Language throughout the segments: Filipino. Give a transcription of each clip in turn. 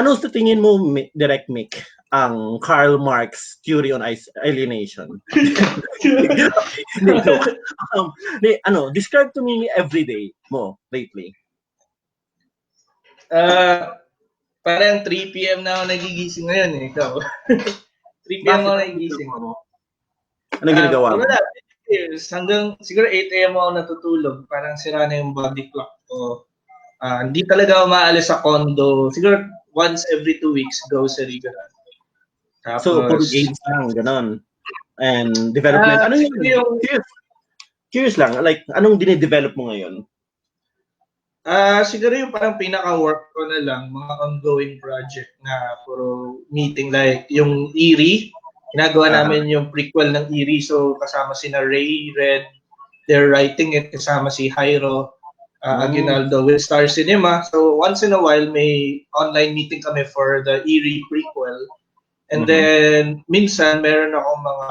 Ano sa tingin mo, Direk Mik, ang Karl Marx theory on alienation? Hindi, joke. Describe to me everyday mo lately. Parang 3 p.m. na ako nagigising ngayon eh. Ikaw. 3 p.m. ako nagigising. Anong ginagawa mo? Wala. Hanggang siguro 8 a.m. ako natutulog. Parang sira na yung body clock ko. Hindi talaga ako maalis sa condo. Siguro once every 2 weeks, grocery gano'n. Tapos, so, puro games lang, gano'n. And development. Ano yung curious lang, like, anong dine-develop mo ngayon? Siguro yung parang pinaka-work ko na lang, mga ongoing project na puro meeting, like yung Eerie. Ginagawa namin yung prequel ng Eerie. So, kasama sina Ray, Red, they're writing it, kasama si Jairo, Aguinaldo with Star Cinema. So, once in a while, may online meeting kami for the Eerie prequel. And then, minsan, meron akong mga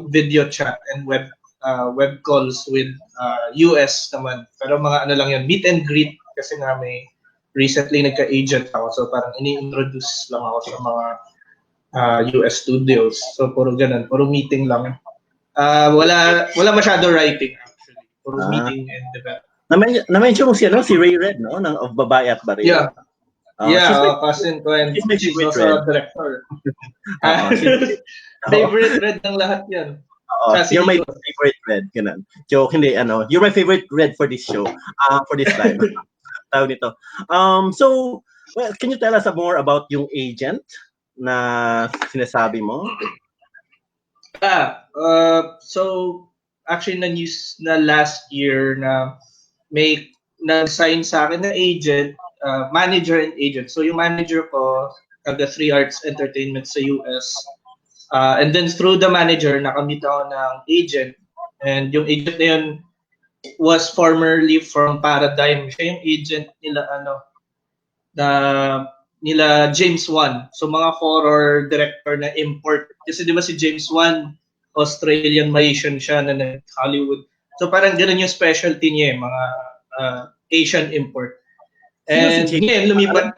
video chat and web calls with US naman. Pero mga ano lang yun, meet and greet kasi nga may recently nagka-agent ako. So parang ini-introduce lang ako sa mga US studios. So puro ganun, puro meeting lang. Wala masyado writing actually. Puro meeting and development. Na-mention mo si Ray Red, no? Of Babae at Baril. Yeah. Cousin ko and she's also a director. Favorite Red ng lahat yan. You're my favorite Red, ganun. Joke, hindi, you're my favorite Red for this show, for this live. Tawag nito. So, well, can you tell us more about yung agent na sinasabi mo? So, actually, na-news na last year na may nag-sign sa akin na agent, manager and agent. So, yung manager ko, the 3 Arts Entertainment sa US, and then through the manager, nakamit ako ng agent. And yung agent na yun was formerly from Paradigm. Siya yung agent nila James Wan. So mga horror director na import. Kasi di ba si James Wan, Australian Malaysian siya na Hollywood. So parang ganun yung specialty niya, mga Asian import. And ngayon, lumipat.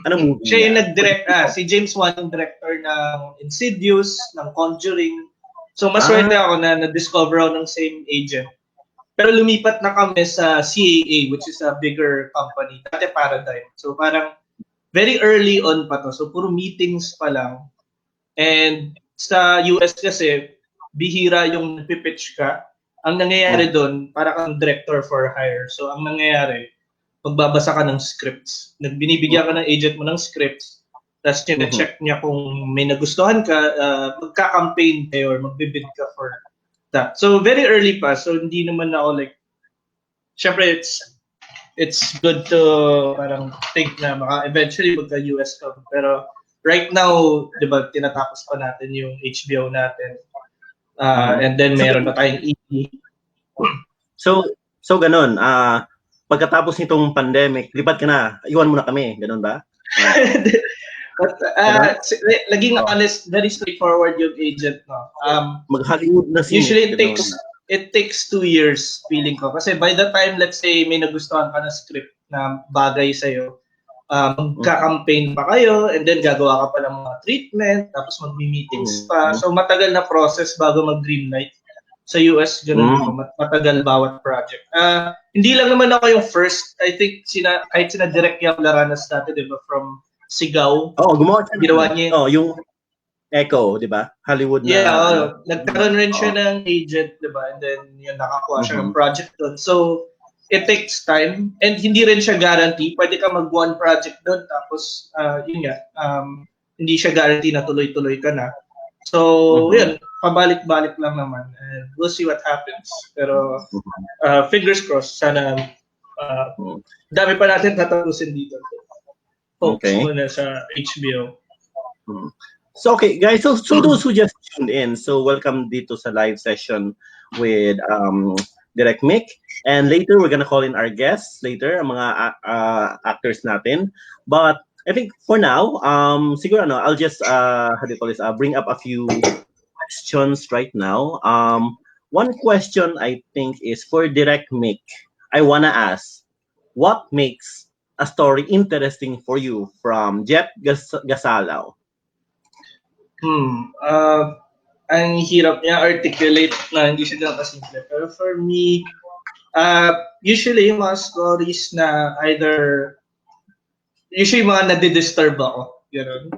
Anong movie? Siya yung nag-direct, si James Wan yung director ng Insidious, ng Conjuring. So maswerte ako na na-discover ako ng same agent. Pero lumipat na kami sa CAA, which is a bigger company. Dati Paradigm. So parang very early on pa to. So puro meetings pa lang. And sa US kasi, bihira yung nagpipitch ka. Ang nangyayari doon, para kang director for hire. So ang nangyayari, magbabasa ka ng scripts. Binibigyan ka ng agent mo ng scripts, tapos check niya kung may nagustuhan ka, magka-campaign kayo or magbibid ka for that. So very early pa, so hindi naman ako like, syempre it's good to parang think na eventually magka-US ka. Pero right now, di ba, tinatapos pa natin yung HBO natin. And then meron pa tayong EP. So ganun, pagkatapos nitong pandemic, lipat ka na, iwan mo na kami, ganun ba? But laging honest, very straightforward yung agent, no. Mag-Hollywood na usually it takes 2 years feeling ko kasi by the time, let's say may nagustuhan ka na script na bagay sa'yo, magka-campaign pa kayo and then gagawa ka pa ng mga treatment, tapos mag-meetings pa. So matagal na process bago mag-greenlight. Sa US, ganun matagal bawat project. Hindi lang naman ako yung first. I think kahit sina Direk Mik dati, di ba, from Sigaw. Gumawa siya. Ginawa niya. Yung Echo, di ba? Hollywood na. Yeah, nagkaroon rin siya ng agent, di ba? And then, yun, nakakuha siya ng project doon. So, it takes time. And hindi rin siya guarantee. Pwede ka mag-one project doon, tapos, yun nga, hindi siya guarantee na tuloy-tuloy ka na. So, yun, pabalik-balik lang naman. And we'll see what happens. Pero, fingers crossed, sana dami pa natin tatapusin dito. Focus muna sa HBO. So, okay, guys, so those who just tuned in, so welcome dito sa live session with Direk Mik. And later, we're gonna call in our guests later, ang mga actors natin. But I think for now, siguro I'll just bring up a few questions right now. One question I think is for Direk Mik. I wanna ask, what makes a story interesting for you from Jet Gasalaw? Ang hirap niya articulate na hindi siya ganun kasimple. Pero for me, usually yung mga stories na usually mga nadidisturb ako. Ganun.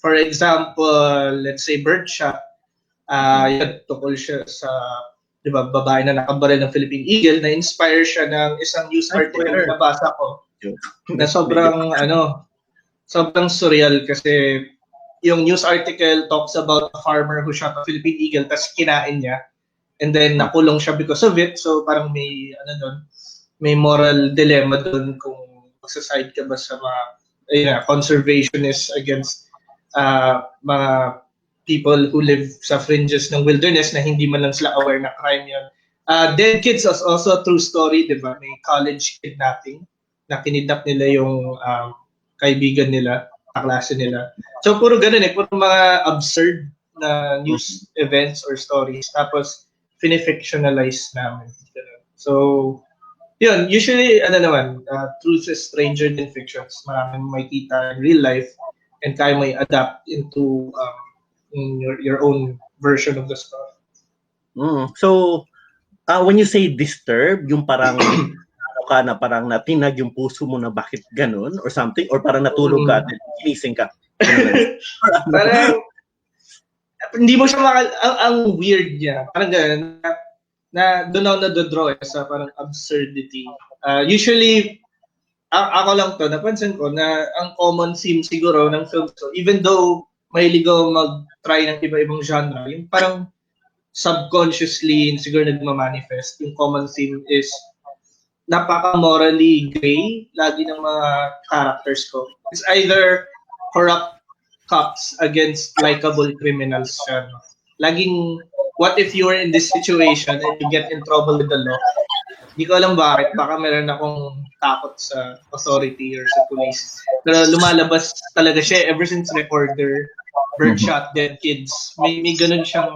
For example, let's say Birdshot. Yun, tukol siya sa, di ba, babae na nakabaril ng Philippine Eagle, na-inspire siya ng isang news article na nabasa ko na sobrang surreal kasi yung news article talks about a farmer who shot a Philippine Eagle tapos kinain niya and then nakulong siya because of it. So parang may moral dilemma doon kung magsaside ka ba sa mga conservationists against mga people who live sa fringes ng wilderness na hindi man lang sila aware na crime yun. Dead Kids is also a true story, di ba? May college kidnapping na kinidnap nila yung kaibigan nila, kaklase nila. So puro ganun puro mga absurd na news events or stories. Tapos fini-fictionalize namin. So yun, usually truth is stranger than fictions. Maraming makikita in real life and kaya may adapt into in your own version of the story. So when you say disturb, yung parang parang natinag yung puso mo na bakit ganun or something, or parang natulog ka at ginising ka. Parang hindi mo siya ang weird niya. Parang ganun na doon ako na-draw sa parang absurdity. Usually ako lang to, napansin ko na ang common theme siguro ng films ko, even though mahilig ako mag-try ng iba-ibang genre, yung parang subconsciously siguro nagmamanifest, yung common theme is napaka-morally gray lagi ng mga characters ko. It's either corrupt cops against likable criminals. Laging, what if you were in this situation and you get in trouble with the law? Hindi ko alam bakit. Baka meron akong takot sa authority or sa police. Pero lumalabas talaga siya ever since Recorder, Birdshot, Dead Kids. May ganun siyang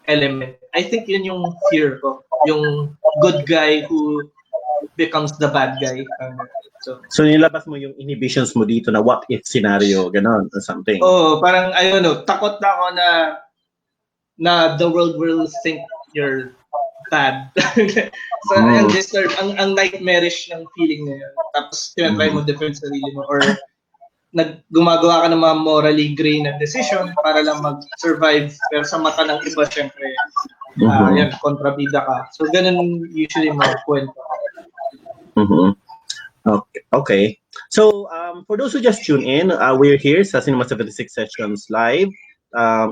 element. I think yun yung fear ko. Yung good guy who becomes the bad guy. So nilabas mo yung inhibitions mo dito na what if scenario, ganon, or something. Parang, I don't know, takot na ako na the world will think you're bad. So, ang nightmarish ng feeling na yun. Tapos, tinatry mo defend sarili mo or gumagawa ka ng mga morally gray na decision para lang mag-survive. Pero sa mata ng iba, syempre, yan, kontrabida ka. So, ganun usually mga kwento. Okay. So, for those who just tune in, we're here sa Cinema 76 Sessions Live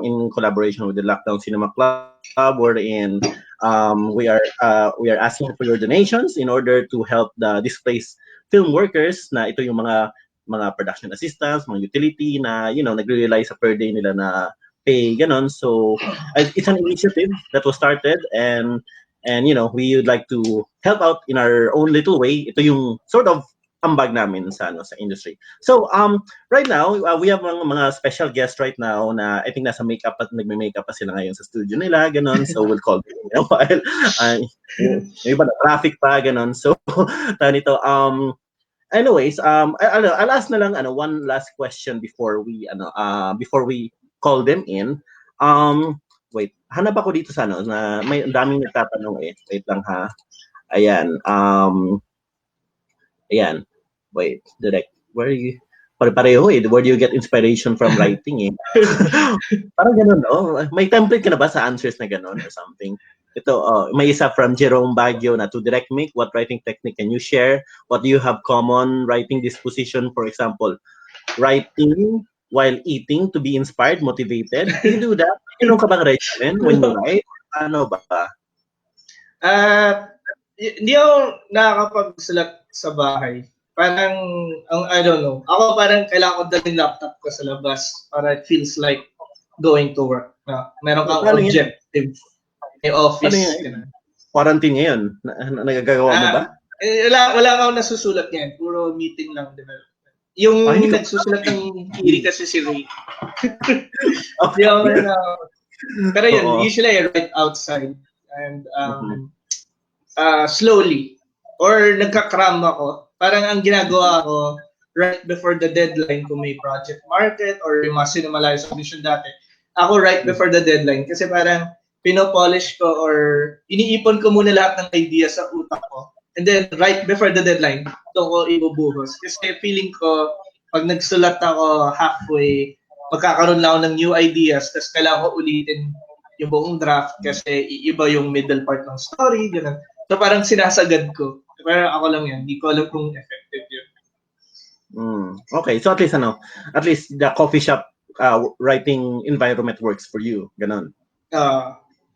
in collaboration with the Lockdown Cinema Club, wherein we are asking for your donations in order to help the displaced film workers na ito yung mga production assistants, mga utility na nagre-rely sa per day nila na pay, ganon. So it's an initiative that was started and we would like to help out in our own little way. Ito yung sort of ambag namin sa industry. So right now we have mga special guests right now na I think nasa makeup at nagme-makeup pa sila ngayon sa studio nila, ganon. So we'll call them in a while. Yung iba na traffic pa, ganon. So nito anyways, I'll ask na lang one last question before we call them in. Wait, hanap ako dito sa na may daming nagtatanong Wait lang ha. Ayan. Ayan. Wait, Direk, where are you? Pareho where do you get inspiration from writing Parang ganun, no? May template ka na ba sa answers na ganun or something? Ito, may isa from Jerome Baguio na to Direk Mik, what writing technique can you share? What do you have common writing disposition? For example, writing while eating to be inspired, motivated. Do you do that? Ka bang regimen when you write? Ano ba? Hindi ako nakakapagsulat sa bahay. Parang, I don't know. Ako parang kailangan ko dalhin laptop ko sa labas para it feels like going to work. Meron kang objective. May office. Quarantine ngayon. Nagagawa mo ba? Wala akong nasusulat ngayon. Puro meeting lang. Diba? Yung nagsusulat ng Eerie kasi si Ray. Pero yun, usually I write outside. And slowly. Or nagka-cram ako. Parang ang ginagawa ko, right before the deadline, kung may project market or yung mga sinumalayo submission dati, ako right before the deadline. Kasi parang pinopolish ko or iniipon ko muna lahat ng ideas sa utak ko. And then, right before the deadline, ito ko ibubuhos. Kasi feeling ko, pag nagsulat ako halfway, magkakaroon lang ako ng new ideas, tapos kailangan ko ulitin yung buong draft kasi iiba yung middle part ng story, gano'n. So parang sinasagad ko. Pero ako lang yan, hindi ko alam kung effective yun. Okay, so at least the coffee shop writing environment works for you, ganon.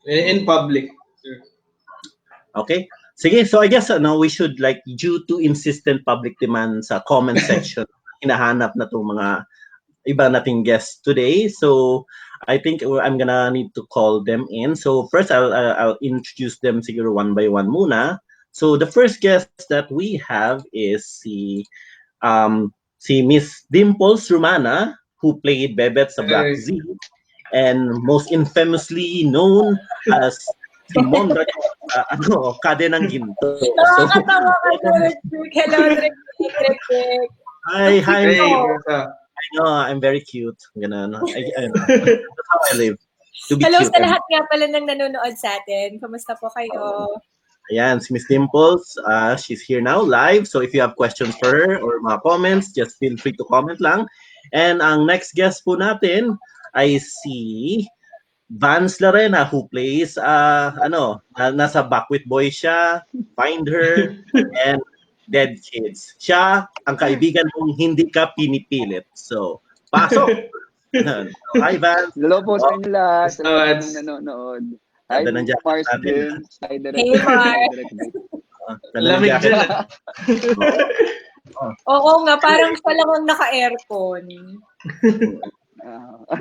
In public. Okay. Sige, so I guess we should due to insistent public demand sa comment section, hinahanap na itong mga iba nating guests today. So I think I'm gonna need to call them in. So first, I'll introduce them siguro one by one muna. So the first guest that we have is si Miss Dimples Romana, who played Bebet sa Black Z, and most infamously known as si Mondra Kade ng Ginto. Nakakatawa ka, Direk Mik. Hello, Direk Mik. Hi. I know, I'm very cute. Ganun. That's how I live. To be Hello cute. sa lahat nga pala ng nanonood sa atin. Kamusta po kayo? Ayan, si Miss Dimples. She's here now live. So if you have questions for her or mga comments, just feel free to comment lang. And ang next guest po natin ay si Vance Larena, who plays nasa Backwit Boy siya, Find Her, and Dead Kids. Siya ang kaibigan mong hindi ka pinipilit. So, pasok! Hi, Vance. Hello po sa inyo lahat. Sa lahat ng nanonood. Hi, Mars James. Hi, Direk Mik. Lamig dyan. Oo nga, parang siya lang ang naka-aircon.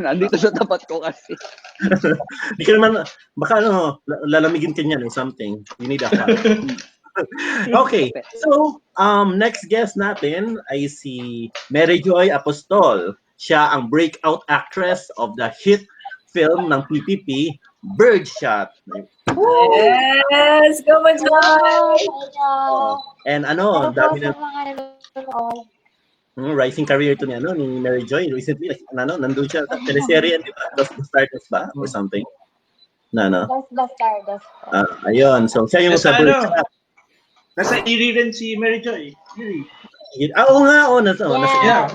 Nandito sa tapat ko kasi. Hindi ka naman, baka lalamigin ka niyan or something. You need a fan. Okay, so next guest natin ay si Joy Apostol. Siya ang breakout actress of the hit film ng PPP, Birdshot. Yes! Go, Joy! And dami na rising career to ni Mary Joy recently, nandun siya sa teleserye, di ba? Dos Stardust ba or something? Dos Stardust. Ayun, so siya yung sa Birdshot. Nasa Eerie rin si Mary Joy. Eerie. Oo nga, nasa Yeah.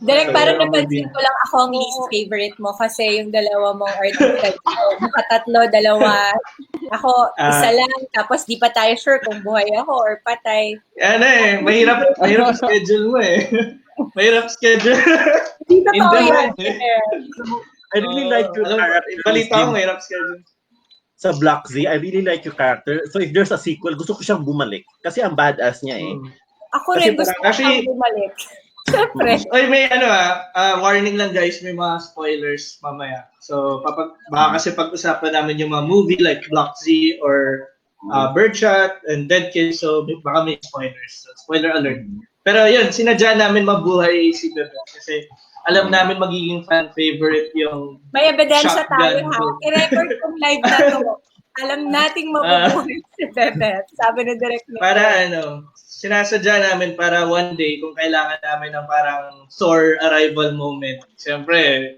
Direk, parang napansin ko lang ako ang least favorite mo kasi yung dalawa mong artista. Nakatatlo, dalawa. Ako, isa lang. Tapos di pa tayo sure kung buhay ako or patay. Yan mahirap schedule mo Mahirap schedule. Hindi pa yan. I really like your character. Balita ko, mahirap schedule. Sa Black Z, I really like your character. So if there's a sequel, gusto ko siyang bumalik. Kasi ang badass niya Ako rin gusto ko siyang bumalik. Siyempre. Oy, may warning lang guys, may mga spoilers mamaya. So, baka kasi pag-usapan namin yung mga movie like Black Z or Birdshot and Dead Kids, so baka may spoilers. So, spoiler alert. Pero yun, sinadya namin mabuhay si Bebet kasi alam namin magiging fan favorite yung may ebidensya tayo ha. I-record kong live na to. Alam nating mabubuhay si Bebet. Sabi ni Direk Mik. Para sinasadya namin para one day kung kailangan namin ng parang sore arrival moment. Siyempre,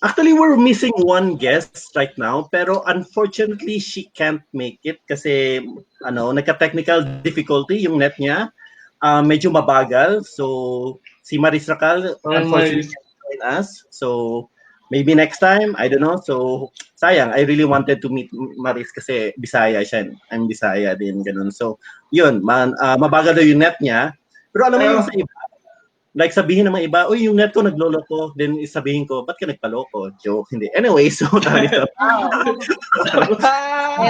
Actually, we're missing one guest right now, pero unfortunately, she can't make it kasi nagka-technical difficulty yung net niya. Medyo mabagal. So, si Maris Racal, unfortunately, can't join us. So, maybe next time, I don't know. So, sayang, I really wanted to meet Maris kasi Bisaya siya. I'm Bisaya din, ganun. So, yun, mabagal daw yung net niya. Pero alam mo yung sa iba, like sabihin ng mga iba, uy, yung net ko nagloloko. Then sabihin ko, ba't ka nagpaloko? Joke, hindi. Anyway, so, I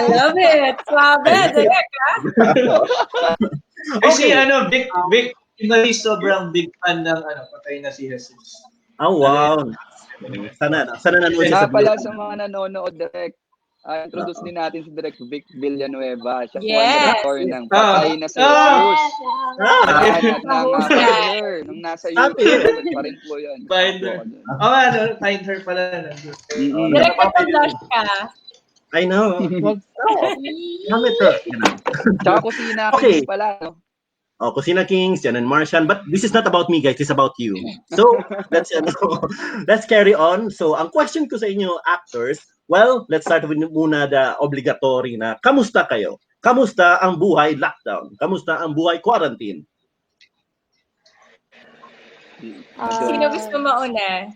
love it. Swabe, Direk, ha? Kasi Vic, sobrang big fan ng patay na si Jesus. Oh, wow. Sana nanonood siya sa pala sa mga nanonood, Direk. Introduce din natin si Direk Vic Villanueva. Siya po ang director ng Patay na si Jesus. Nung nasa YouTube pa rin po yun. Find Her pala. Direk, ito blush ka. I know. Well, amateur. Tsaka Kusina Okay. Kings pala, no? Oh, Kusina Kings, Jan and Martian. But this is not about me, guys. It's about you. So, let's carry on. So, ang question ko sa inyo, actors, well, let's start with muna the obligatory na, kamusta kayo? Kamusta ang buhay lockdown? Kamusta ang buhay quarantine? Sino gusto mauna?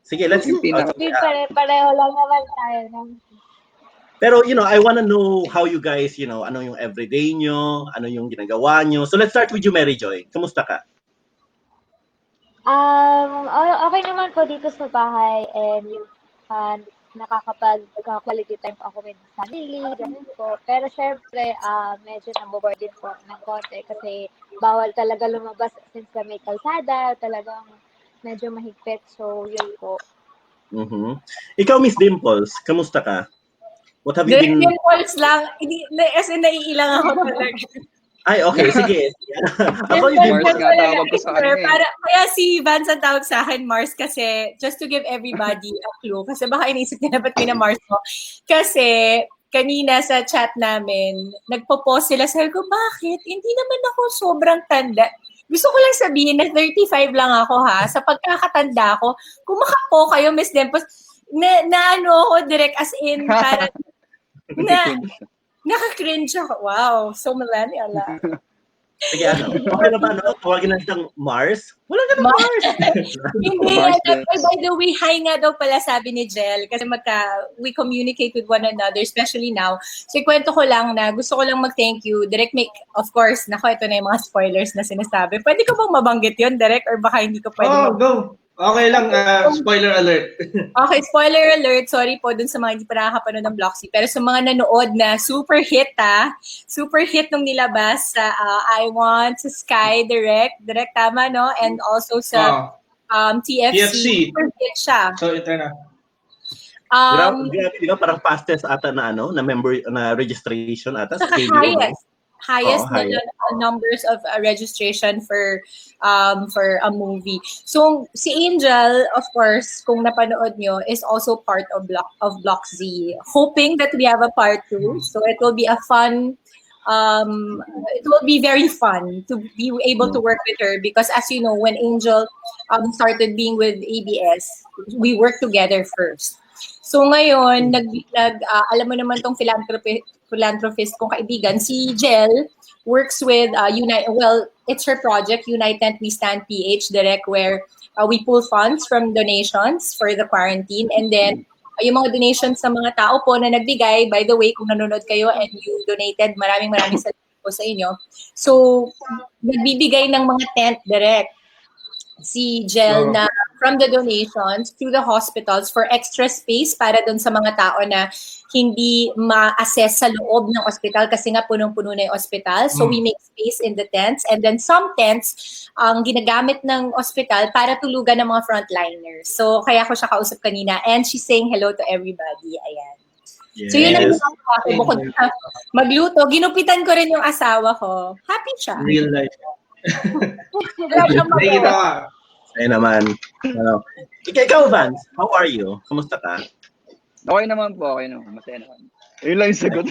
Sige, let's Yung pinaka- Pareho lang naman tayo. No? Pero, I want to know how you guys, ano yung everyday nyo, ano yung ginagawa nyo. So, let's start with you, Mary Joy. Kamusta ka? Okay naman po dito sa bahay and nakakapag-quality time po ako with family, ganun po. Pero syempre, medyo naboboard din po ng konti kasi bawal talaga lumabas since may kalsada, talagang medyo mahigpit. So, yun po. Mm-hmm. Ikaw, Miss Dimples, kamusta ka? What have you Direk been... Dimples lang. As in, naiilang ako talaga. Ay, okay, sige. Ako yung Dimples Mars lang nga talaga. tawag ko sa kanya eh. Kaya si Vance ang tawag sa akin, Mars, kasi just to give everybody a clue. Kasi baka inisip nila ba't Mars mo. Kasi kanina sa chat namin, nagpo-post sila. Sabi ko, bakit? Hindi naman ako sobrang tanda. Gusto ko lang sabihin na 35 lang ako ha. Sa pagkakatanda ko, kumakapo kayo, Miss Dimples, na ano ako, direct as in, para naka-cringe ako. Wow, so millennial ah. Sige, okay na ba, tawagin na siyang Mars? Wala ka na Mars! Hindi, Mars by the way, hi nga daw pala sabi ni Jel, kasi we communicate with one another, especially now. So, ikwento ko lang na gusto ko lang mag-thank you. Direk Mik, of course, ito na yung mga spoilers na sinasabi. Pwede ko bang mabanggit yun, Direk? Or baka hindi ko pwede go! Okay lang, spoiler alert. Okay, spoiler alert. Sorry po dun sa mga hindi pa nakakapanood ng Bloxy. Pero sa mga nanood na super hit nung nilabas sa I Want to Sky Direct tama, no? And also sa TFC. Super hit siya. So, ito na. Grabe, di ba? Parang fastest ata na member na registration ata sa KBO. Highest na numbers of registration for a movie. So si Angel, of course, kung napanood nyo, is also part of Block Z. Hoping that we have a part 2. So it will be a fun. It will be very fun to be able to work with her because, as you know, when Angel started being with ABS, we worked together first. So ngayon, alam mo naman tong philanthropist kong kaibigan, si Jel works with it's her project, United We Stand PH Direct, where we pull funds from donations for the quarantine, and then yung mga donations sa mga tao po na nagbigay. By the way, kung nanonood kayo and you donated, maraming salamat po sa inyo. So, nagbibigay ng mga tent direct si Jel na from the donations to the hospitals for extra space para doon sa mga tao na hindi ma-assess sa loob ng ospital kasi nga punong-puno na yung ospital. So we make space in the tents, and then some tents ang ginagamit ng ospital para tulugan ng mga frontliners. So kaya ko siya kausap kanina and she's saying hello to everybody. Ayan. Yes. So yun ang ginagawa ko. Bukod sa magluto, ginupitan ko rin yung asawa ko. Happy siya. Real life. Ay naman. Ikaw, Vance, how are you? Kamusta ka? Okay naman po, okay naman. Masaya naman. Yun lang yung sagot.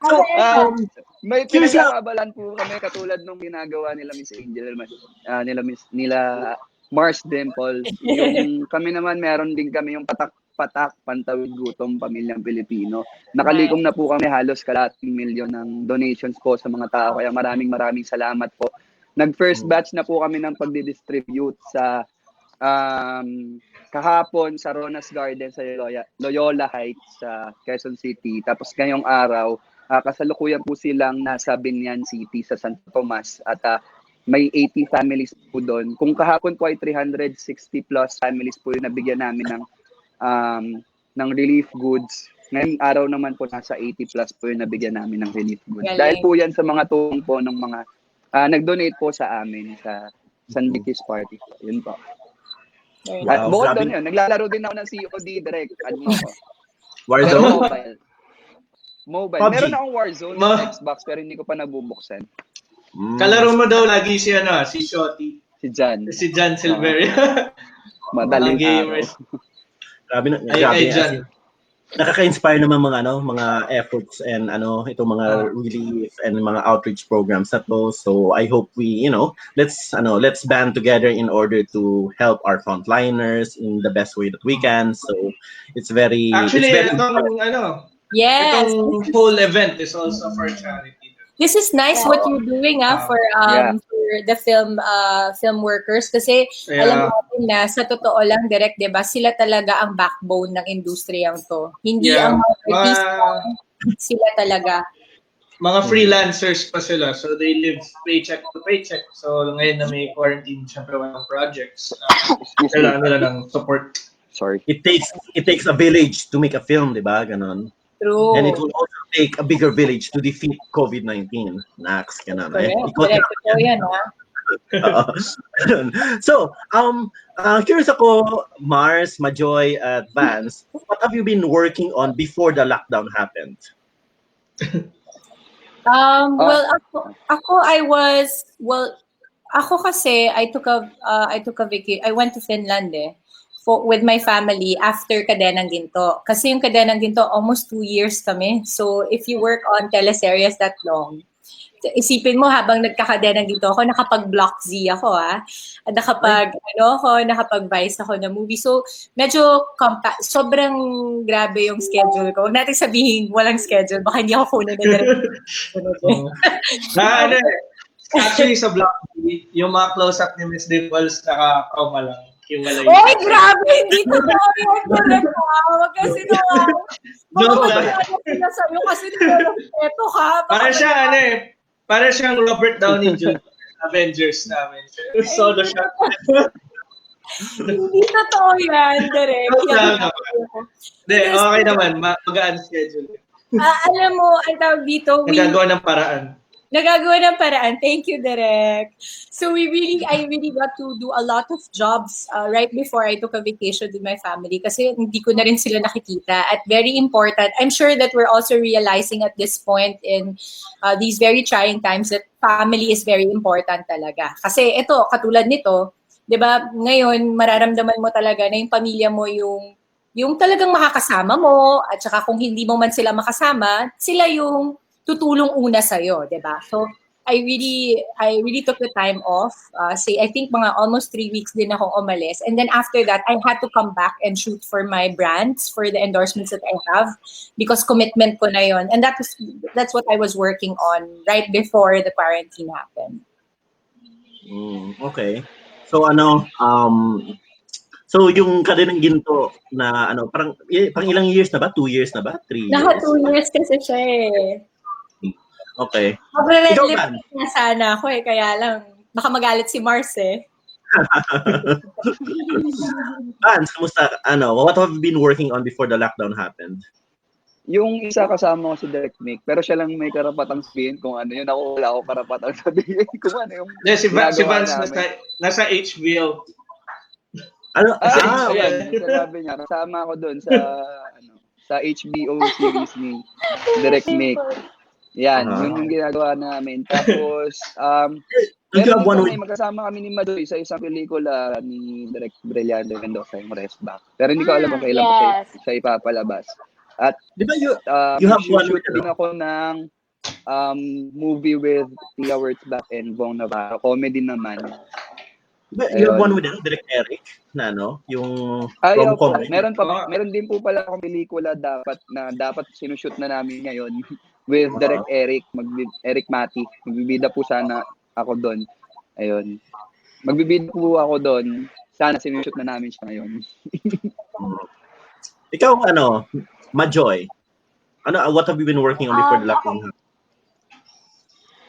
So, may pinagkakabalan po kami katulad nung ginagawa nila Miss Angel, nila Mars Dimple. Yung kami naman, meron din kami yung patak, pantawid gutom, pamilyang Pilipino. Nakalikom na po kami halos kalating milyon ng donations po sa mga tao. Kaya maraming salamat po. Nag-first batch na po kami ng pagdidistribute sa kahapon sa Ronas Garden sa Loyola Heights sa Quezon City. Tapos ngayong araw, kasalukuyan po silang nasa Binyan City sa Santo Tomas at may 80 families po doon. Kung kahapon po ay 360 plus families po yung nabigyan namin ng relief goods. Ngayong araw naman po nasa 80 plus po yung nabigyan namin ng relief goods. Galing. Dahil po yan sa mga tulong po ng mga nag-donate po sa amin sa Sandikis Party. Yun po. At bukod doon yun, naglalaro din ako ng COD direct. Ano ko? Warzone? Mobile. Meron akong Warzone sa Xbox pero hindi ko pa nabubuksan. Kalaro mo daw lagi si Shotty. Si Jan Silveria. Madaling gamers. Grabe na, Ay grabe. dyan. Nakaka-inspire naman mga efforts and itong mga relief and mga outreach programs na to. So I hope we, let's band together in order to help our frontliners in the best way that we can. So it's very Actually, important. Yes. Itong whole event is also for charity. This is nice what you're doing for the film workers kasi alam natin na sa totoo lang direct 'di ba sila talaga ang backbone ng industriyang to. Hindi ang mga artista, sila talaga. Mga freelancers pa sila, so they live paycheck to paycheck. So ngayon na may quarantine, syempre walang projects. Kailangan nila ng support. Sorry. It takes a village to make a film, 'di ba? Ganon. True. And it will also take a bigger village to defeat COVID-19. Nax, ganun. Correct. Yan, So, curious ako, Mars, Majoy, at Vance, what have you been working on before the lockdown happened? Ako kasi I took a vacation. I went to Finland with my family after Kadenang Ginto. Kasi yung Kadenang Ginto, almost 2 years kami. So, if you work on teleseries that long, isipin mo habang nagkakadenang Ginto ako, nakapag-Block Z ako nakapag-Vice ako na movie. So, medyo sobrang grabe yung schedule ko. Huwag natin sabihin walang schedule. Baka hindi ako kunin na Actually, sa Block Z, yung mga close-up ni Miss Dimples, nakakauma lang. Oy, grabe! Hindi totoo yun. Huwag kasi naman. Joke lang. Sa'yo kasi ito ka. Para siyang Robert Downey Jr. Avengers namin. Solo siya. Hindi totoo yan, Direk. Hindi, okay naman. Magaan schedule. Alam mo, ang tawag dito, Nagagawa ng paraan. Thank you, Direk. So I really got to do a lot of jobs right before I took a vacation with my family kasi hindi ko na rin sila nakikita. At very important, I'm sure that we're also realizing at this point in these very trying times that family is very important talaga. Kasi ito, katulad nito, 'di ba? Ngayon mararamdaman mo talaga na yung pamilya mo yung talagang makakasama mo at saka kung hindi mo man sila makasama, sila yung tutulong una sa'yo, di ba? So, I really took the time off. I think mga almost 3 weeks din akong umalis. And then after that, I had to come back and shoot for my brands, for the endorsements that I have, because commitment ko na yon. And that's what I was working on right before the quarantine happened. Okay. So, so yung Kadenang Ginto na pang ilang years na ba? 2 years na ba? 3 years? Naka 2 years kasi siya Okay. Magre-red na sana ako kaya lang baka magalit si Mars Vance, kumusta? What have you been working on before the lockdown happened? Yung isa kasama ko si Direk Mik, pero siya lang may karapatang sabihin kung ano yun. Ako wala ako karapatang sabihin kung ano yung si Vance nasa HBO. Sabi niya, kasama ako doon sa HBO series ni Direk Mik. Yan, yun yung ginagawa namin. Tapos, meron din magkasama kami ni Madoy sa isang pelikula ni Direk Brillante Mendoza, yung Rest Back. Pero hindi ko alam kung kailan siya ipapalabas. At di ba you have one shoot din ako ng movie with Tia Wurtzbach and Bong Navarro. Comedy naman. You have one with Direk Eric na yung rom-com. Meron din po pala akong pelikula dapat sinushoot na namin ngayon with Direk Eric, Eric Mati. Magbibida po sana ako doon. Ayun. Magbibida po ako doon. Sana sinushoot na namin siya ngayon. Ikaw Majoy. What have you been working on before the lockdown?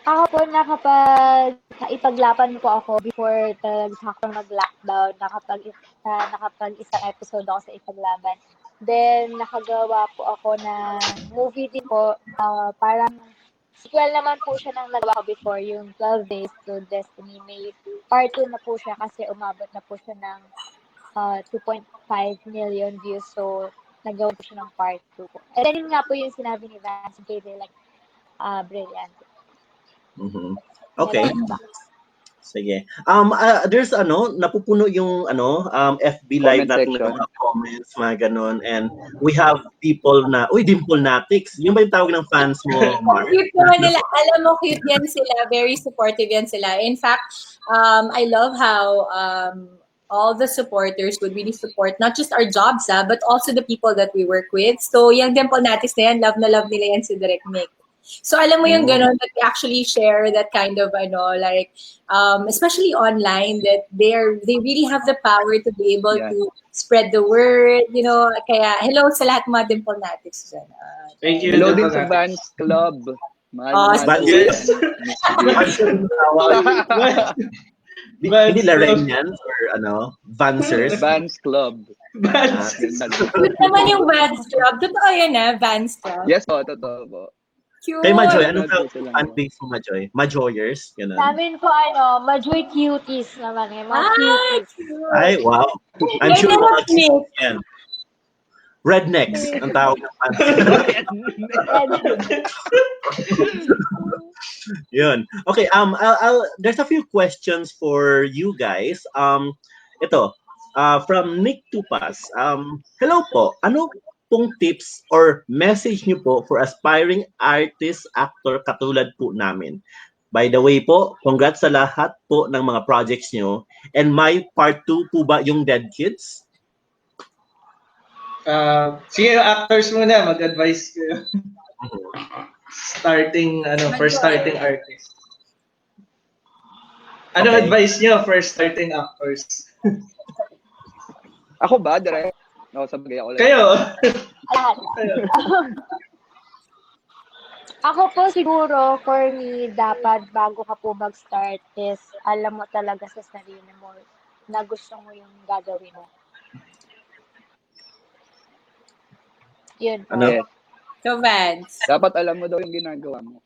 Ako po nakapag-ipaglaban po ako before talagang mag-lockdown. Nakapag isang episode ako sa Ipaglaban. Then, nakagawa po ako na movie din po. Parang sequel naman po siya ng nagawa ko before, yung 12 Days to Destiny. May part 2 na po siya kasi umabot na po siya ng 2.5 million views. So, nagawa po siya ng part 2 po. And then, yun nga po yung sinabi ni Vance, like, brilliant. Okay. Sige. There's napupuno yung FB live Comment natin ng section. mga comments, mga ganun. And we have people na, Dimple Natics. Yung ba yung tawag ng fans mo, Mark? Cute naman nila. Alam mo, cute yan sila. Very supportive yan sila. In fact, I love how all the supporters would really support not just our jobs, but also the people that we work with. So, yung Dimple Natics na yan, love na love nila yan si Direk Mik. So, alam mo yung gano'n that we actually share that kind of, especially online, that they really have the power to be able to spread the word, Kaya, hello sa lahat mga Dimple Natics dyan. Thank you. Hello din Dimple sa Natics. Vance Club. Vance. Hindi Larenians or Vancers. Vance Club. Vance. Cute naman yung Vance Club. Totoo yan, Vance Club. Yes po, totoo po. Cute. Kay Majoy, anong fan base mo, Majoy? Majoyers? Ganun. Sabihin ko, Majoy cuties naman eh. Mga cuties. Cute. Ay, wow. I'm Yan sure naman, mga kids yan. Rednecks, ang tawag ng fans. Yun. Okay, there's a few questions for you guys. Ito, from Nick Tupas. Hello po. Ano pong tips or message niyo po for aspiring artist, actor katulad po namin? By the way po, congrats sa lahat po ng mga projects niyo. And my part 2 po ba yung Dead Kids? Sige, actors muna, mag-advise kayo. First starting artist. Ano advice niyo for starting actors? Ako ba, Direk? No, sabagay ako lang. Kayo. Lahat. Ako po siguro, for me, dapat bago ka po mag-start is alam mo talaga sa sarili mo na gusto mo yung gagawin mo. Yun po. Ano? So, Vance. Dapat alam mo daw yung ginagawa mo.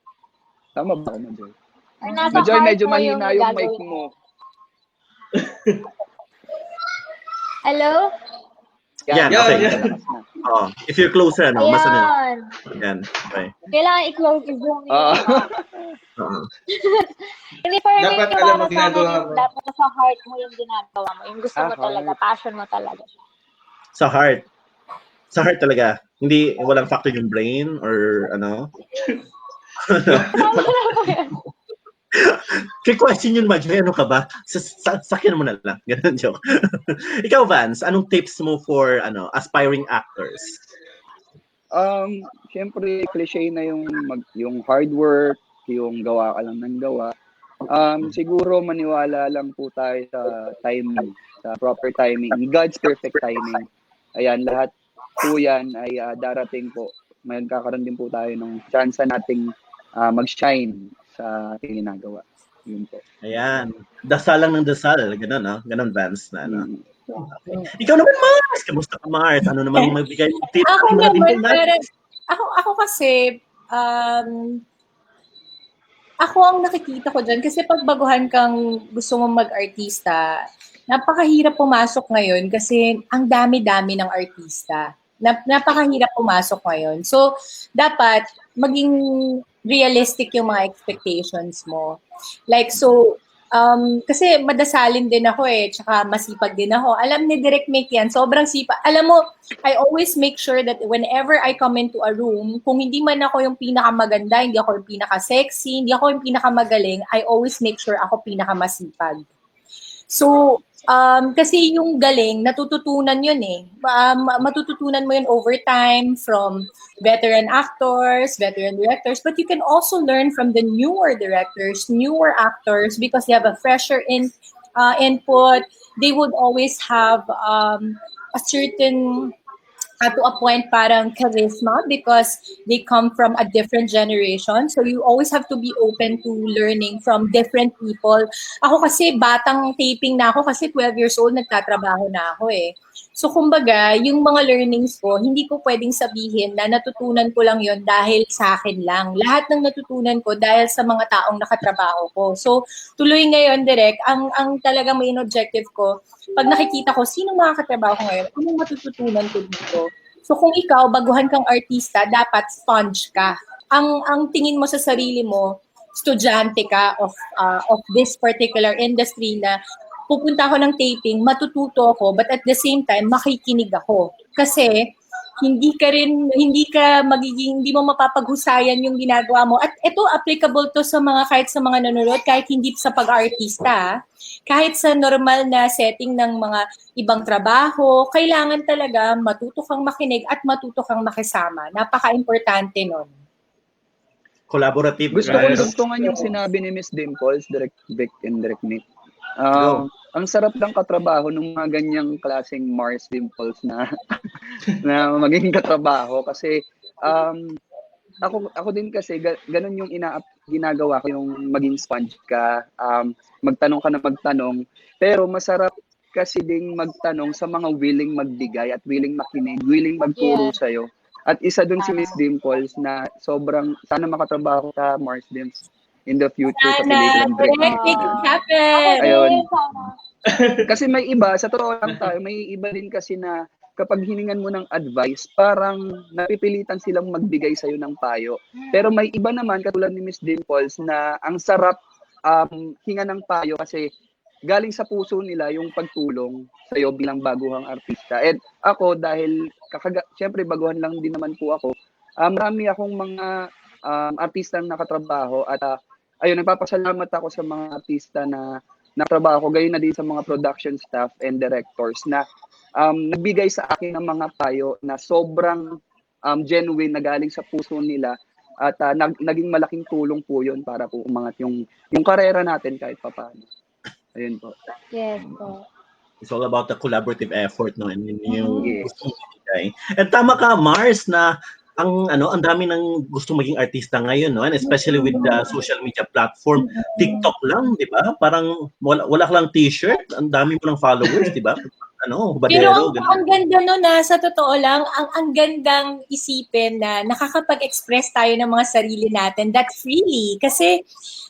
Tama ba ako, Majoy? Or nasa Majoy, heart medyo mo mahina yung mic gagawin mo. Hello? Yan, Yan, okay. yan. If you're closer, mas Ayan. Yan, okay. Kailangan i-close yung Zoom niyo. Hindi, for me, Dapat para alam mo sa akin, ginagawa yung mo. dapat sa heart mo yung ginagawa mo. Yung gusto mo talaga, passion mo talaga. Sa heart. Sa heart talaga. Hindi, walang factor yung brain or ano. Kaya question yun, Majoy, ano ka ba? Sakyan mo na lang. Ganun joke. Ikaw, Vance, anong tips mo for aspiring actors? Siyempre, cliche na yung hard work, yung gawa ka lang ng gawa. Siguro maniwala lang po tayo sa timing, sa proper timing, God's perfect timing. Ayan, lahat po yan ay darating po. Magkakaroon din po tayo ng chance nating mag-shine sa ating ginagawa. Yun po. Ayan. Dasal lang ng dasal. Ganun, no? Ganun, Vance. Na, no? Okay. Ikaw naman, Mars! Kamusta ka, Mars? Ano naman magbigay ng tips? Ako naman, ako kasi, ako ang nakikita ko dyan, kasi pag baguhan kang gusto mong mag-artista, napakahirap pumasok ngayon kasi ang dami-dami ng artista. Napakahirap pumasok ngayon. So, dapat maging realistic yung mga expectations mo. Kasi madasalin din ako tsaka masipag din ako. Alam ni Direk Mik yan, sobrang sipag. Alam mo, I always make sure that whenever I come into a room, kung hindi man ako yung pinakamaganda, hindi ako yung pinaka-sexy, hindi ako yung pinakamagaling, I always make sure ako pinakamasipag. So, kasi yung galing, natututunan yun matututunan mo yun over time from veteran actors, veteran directors, but you can also learn from the newer directors, newer actors, because they have a fresher input. They would always have a certain to a point parang charisma because they come from a different generation. So you always have to be open to learning from different people. Ako kasi batang taping na ako kasi 12 years old, nagtatrabaho na ako So kumbaga, yung mga learnings ko, hindi ko pwedeng sabihin na natutunan ko lang yon dahil sa akin lang. Lahat ng natutunan ko dahil sa mga taong nakatrabaho ko. So tuloy ngayon, Direk, ang talagang main objective ko, pag nakikita ko, sino mga katrabaho ko ngayon, anong matututunan ko dito? So kung ikaw, baguhan kang artista, dapat sponge ka. Ang tingin mo sa sarili mo, estudyante ka of this particular industry na pupunta ako ng taping, matututo ako, but at the same time, makikinig ako. Kasi, hindi mo mapapaghusayan yung ginagawa mo. At ito, applicable to sa kahit sa mga nanonood, kahit hindi sa pag-artista, kahit sa normal na setting ng mga ibang trabaho, kailangan talaga matuto kang makinig at matuto kang makisama. Napaka-importante nun. Collaborative. Gusto ko dugtungan yung sinabi ni Miss Dimples, Direk Mik and Direk Mik. Ang sarap lang katrabaho ng mga ganyang klaseng Mars Dimples na na maging katrabaho kasi ako din kasi ganun yung ginagawa ko, yung maging sponge ka, magtanong ka na magtanong, pero masarap kasi ding magtanong sa mga willing magbigay at willing makinig, willing magturo sa'yo. At isa dun si Miss Dimples na sobrang sana makatrabaho sa Mars Dimps in the future kasi later on Direk, make it happen! Ayun. Kasi may iba, sa totoo lang tayo, may iba din kasi na kapag hiningan mo ng advice, parang napipilitan silang magbigay sa'yo ng payo. Pero may iba naman, katulad ni Miss Dimples, na ang sarap hinga ng payo kasi galing sa puso nila yung pagtulong sa'yo bilang baguhang artista. And ako, dahil syempre baguhan lang din naman po ako, marami akong mga artistang nakatrabaho at ayun, nagpapasalamat ako sa mga artista na nakatrabaho ko, gayon na din sa mga production staff and directors na nagbigay sa akin ng mga payo na sobrang genuine na galing sa puso nila at naging malaking tulong po yun para po umangat yung karera natin kahit papaano. Ayun po. Yes po. It's all about the collaborative effort, no? And yung gusto mong ibigay. And tama ka, Mars, na ang dami ng gusto maging artista ngayon, no? And especially with the social media platform, TikTok lang, 'di ba? Parang wala ka lang t-shirt, ang dami mo ng followers, 'di ba? Pero ang ganda no na sa totoo lang, ang gandang isipin na nakakapag-express tayo ng mga sarili natin that freely. Kasi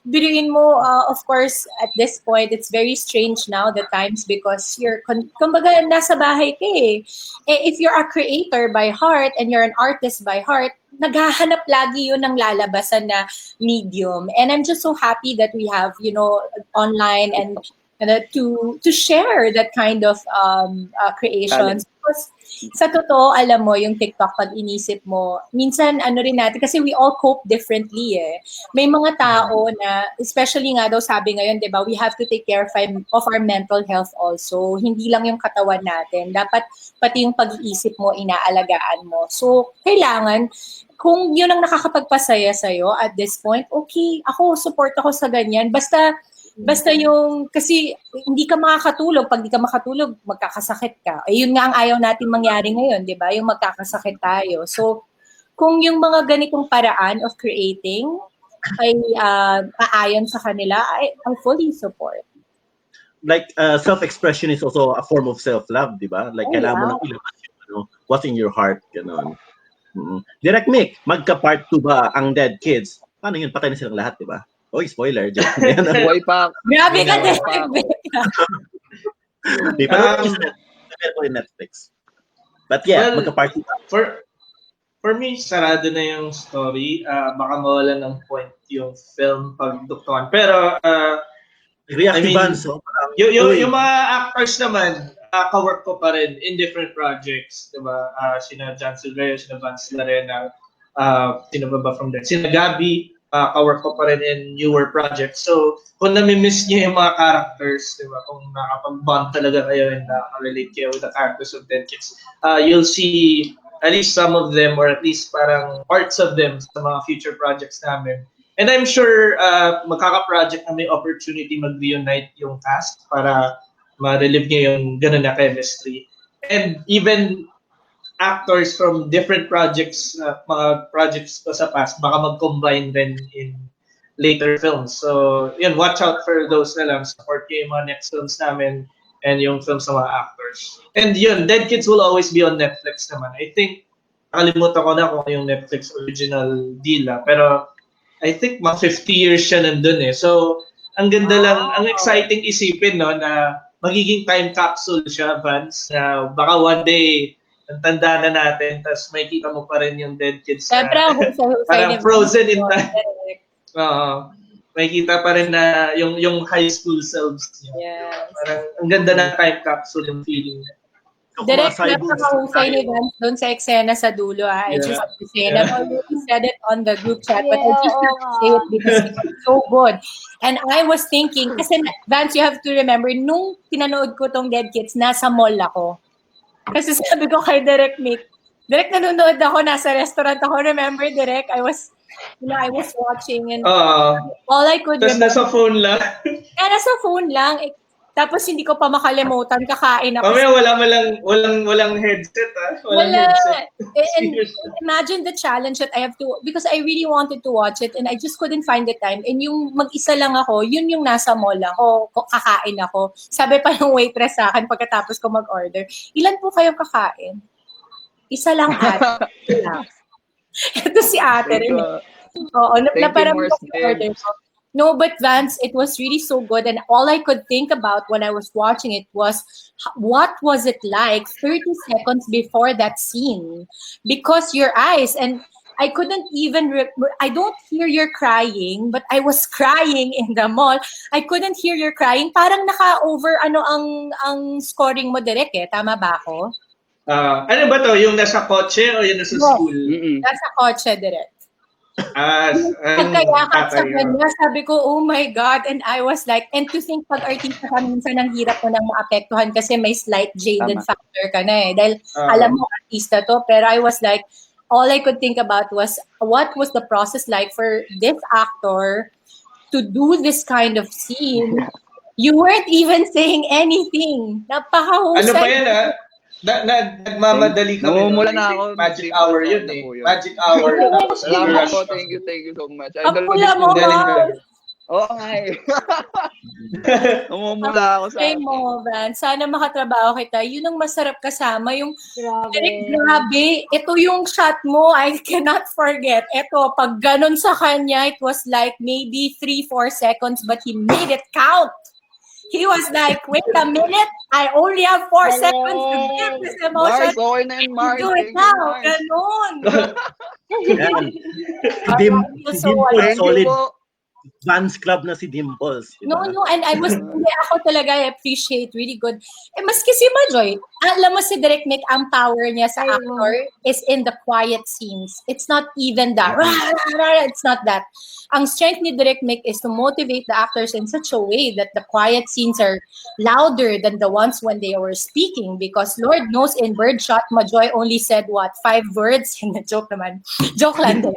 biruin mo, of course, at this point, it's very strange now the times because kumbaga nasa bahay ka eh. If you're a creator by heart and you're an artist by heart, naghahanap lagi yun ng lalabasan na medium. And I'm just so happy that we have, online and to share that kind of creations. Because sa totoo, alam mo, yung TikTok, pag inisip mo, minsan rin natin, kasi we all cope differently eh. May mga tao na, especially nga daw sabi ngayon, di ba, we have to take care of our mental health also. Hindi lang yung katawan natin. Dapat pati yung pag-iisip mo, inaalagaan mo. So, kailangan, kung yun ang nakakapagpasaya sa'yo at this point, okay, support ako sa ganyan. Basta yung, kasi hindi ka makakatulog. Pag di ka makatulog, magkakasakit ka. Yun nga ang ayaw natin mangyari ngayon, di ba? Yung magkakasakit tayo. So, kung yung mga ganitong paraan of creating ay aayon sa kanila, I fully support. Like, self-expression is also a form of self-love, di ba? Like, kailangan mo nang ilabas yung what's in your heart, gano'n. Direk Mik, magka-part 2 ba ang Dead Kids? Paano yun? Patay na silang lahat, di ba? Oy, spoiler. Buhay pa. Grabe ka, Direk Mik. Di pa rin Netflix. But yeah, magka-part 2. For me, sarado na yung story. Baka mawala ng point yung film pagduktuan. Pero, Vance, yung mga actors naman, ka-work ko pa rin in different projects. Diba? Sina John Silverio, sina Vance Larena, sino ba from there? Sina Gabi, ka-work ko pa rin in newer projects. So, kung nami-miss niyo yung mga characters, di ba? Kung nakapag-bond talaga kayo and relate kayo with the characters of Dead Kids, you'll see at least some of them or at least parang parts of them sa mga future projects namin. And I'm sure magkaka-project na may opportunity mag-reunite yung cast para ma-relive niyo yung ganun na chemistry. And even actors from different projects, mga projects ko sa past, baka mag-combine din in later films. So, yun, watch out for those na lang. Support kayo yung mga next films namin and yung films ng mga actors. And yun, Dead Kids will always be on Netflix naman. I think, nakalimutan ko na kung yung Netflix original deal. Pero, I think mga 50 years siya nandun eh. So, ang ganda lang, ang exciting isipin, no, na magiging time capsule siya, Vance, na baka one day, ang tanda na natin, tapos may kita mo pa rin yung Dead Kids. Siyempre, parang frozen in time. makikita pa rin na yung high school selves niya. Yes. Parang ang ganda ng time capsule yung feeling niya. So, Direct kumasay- napakahusay ni Vance doon sa eksena sa dulo. I Yeah. just have to say, and I've already said it on the group chat, but I Yeah, just have to say it because it was so good. And I was thinking, kasi Vance, you have to remember, nung pinanood ko tong Dead Kids, nasa mall ako. Kasi sabi ko kay Direk Mik, Direk, nanonood ako, nasa restaurant ako. Remember, Direk, I was watching and all I could Tapos remember, nasa phone lang. nasa phone lang. Tapos hindi ko pa makalimutan, kakain ako. Mamaya walang headset Walang Wala. headset. And imagine the challenge that I have to, because I really wanted to watch it and I just couldn't find the time. And yung mag-isa lang ako, yun yung nasa mall ako, kakain ako. Sabi pa ng waitress sa akin pagkatapos ko mag-order, ilan po kayo kakain? Isa lang ate. Ito si ate rin. Oo, parang order ko. No, but Vance, it was really so good. And all I could think about when I was watching it was, what was it like 30 seconds before that scene? Because your eyes, and I couldn't even, I don't hear your crying, but I was crying in the mall. I couldn't hear your crying. Parang naka-over ang scoring mo, Direk eh. Tama ba ako? Ano ba to? Yung nasa kotse o yung nasa school? Nasa kotse, Direk. Nagkayakat sa kanya, sabi ko, oh my God. And I was like, and to think pag artista ka, minsan ang hirap mo nang maapektuhan kasi may slight jaded factor ka na eh. Dahil alam mo, artista to. Pero I was like, all I could think about was, what was the process like for this actor to do this kind of scene? You weren't even saying anything. Napakahusay. Ano pa yan nagmamadali kami. Namumula na ako. Magic hour yun eh. Magic hour. Salamat po. Thank you so much. Ang pula mo, Oo nga eh. Namumula ako sa akin. Mo, Van. Sana makatrabaho kita. Yun ang masarap kasama. Yung grabe. Ito yung shot mo. I cannot forget. Ito, pag ganun sa kanya, it was like maybe 3-4 seconds, but he made it count. He was like, wait a minute, I only have 4 seconds to give this emotion. Mars, okay na yun, Mars. Do it now. Ganun. Dimples, solid. Vance Club na si Dimples. No, and ako talaga, I appreciate, really good. Maski si Majoy, alam mo si Direk Mik, ang power niya sa actor is in the quiet scenes. It's not even that. It's not that. Ang strength ni Direk Mik is to motivate the actors in such a way that the quiet scenes are louder than the ones when they were speaking, because Lord knows in Birdshot, Majoy only said 5 words? Joke naman. Joke lang din.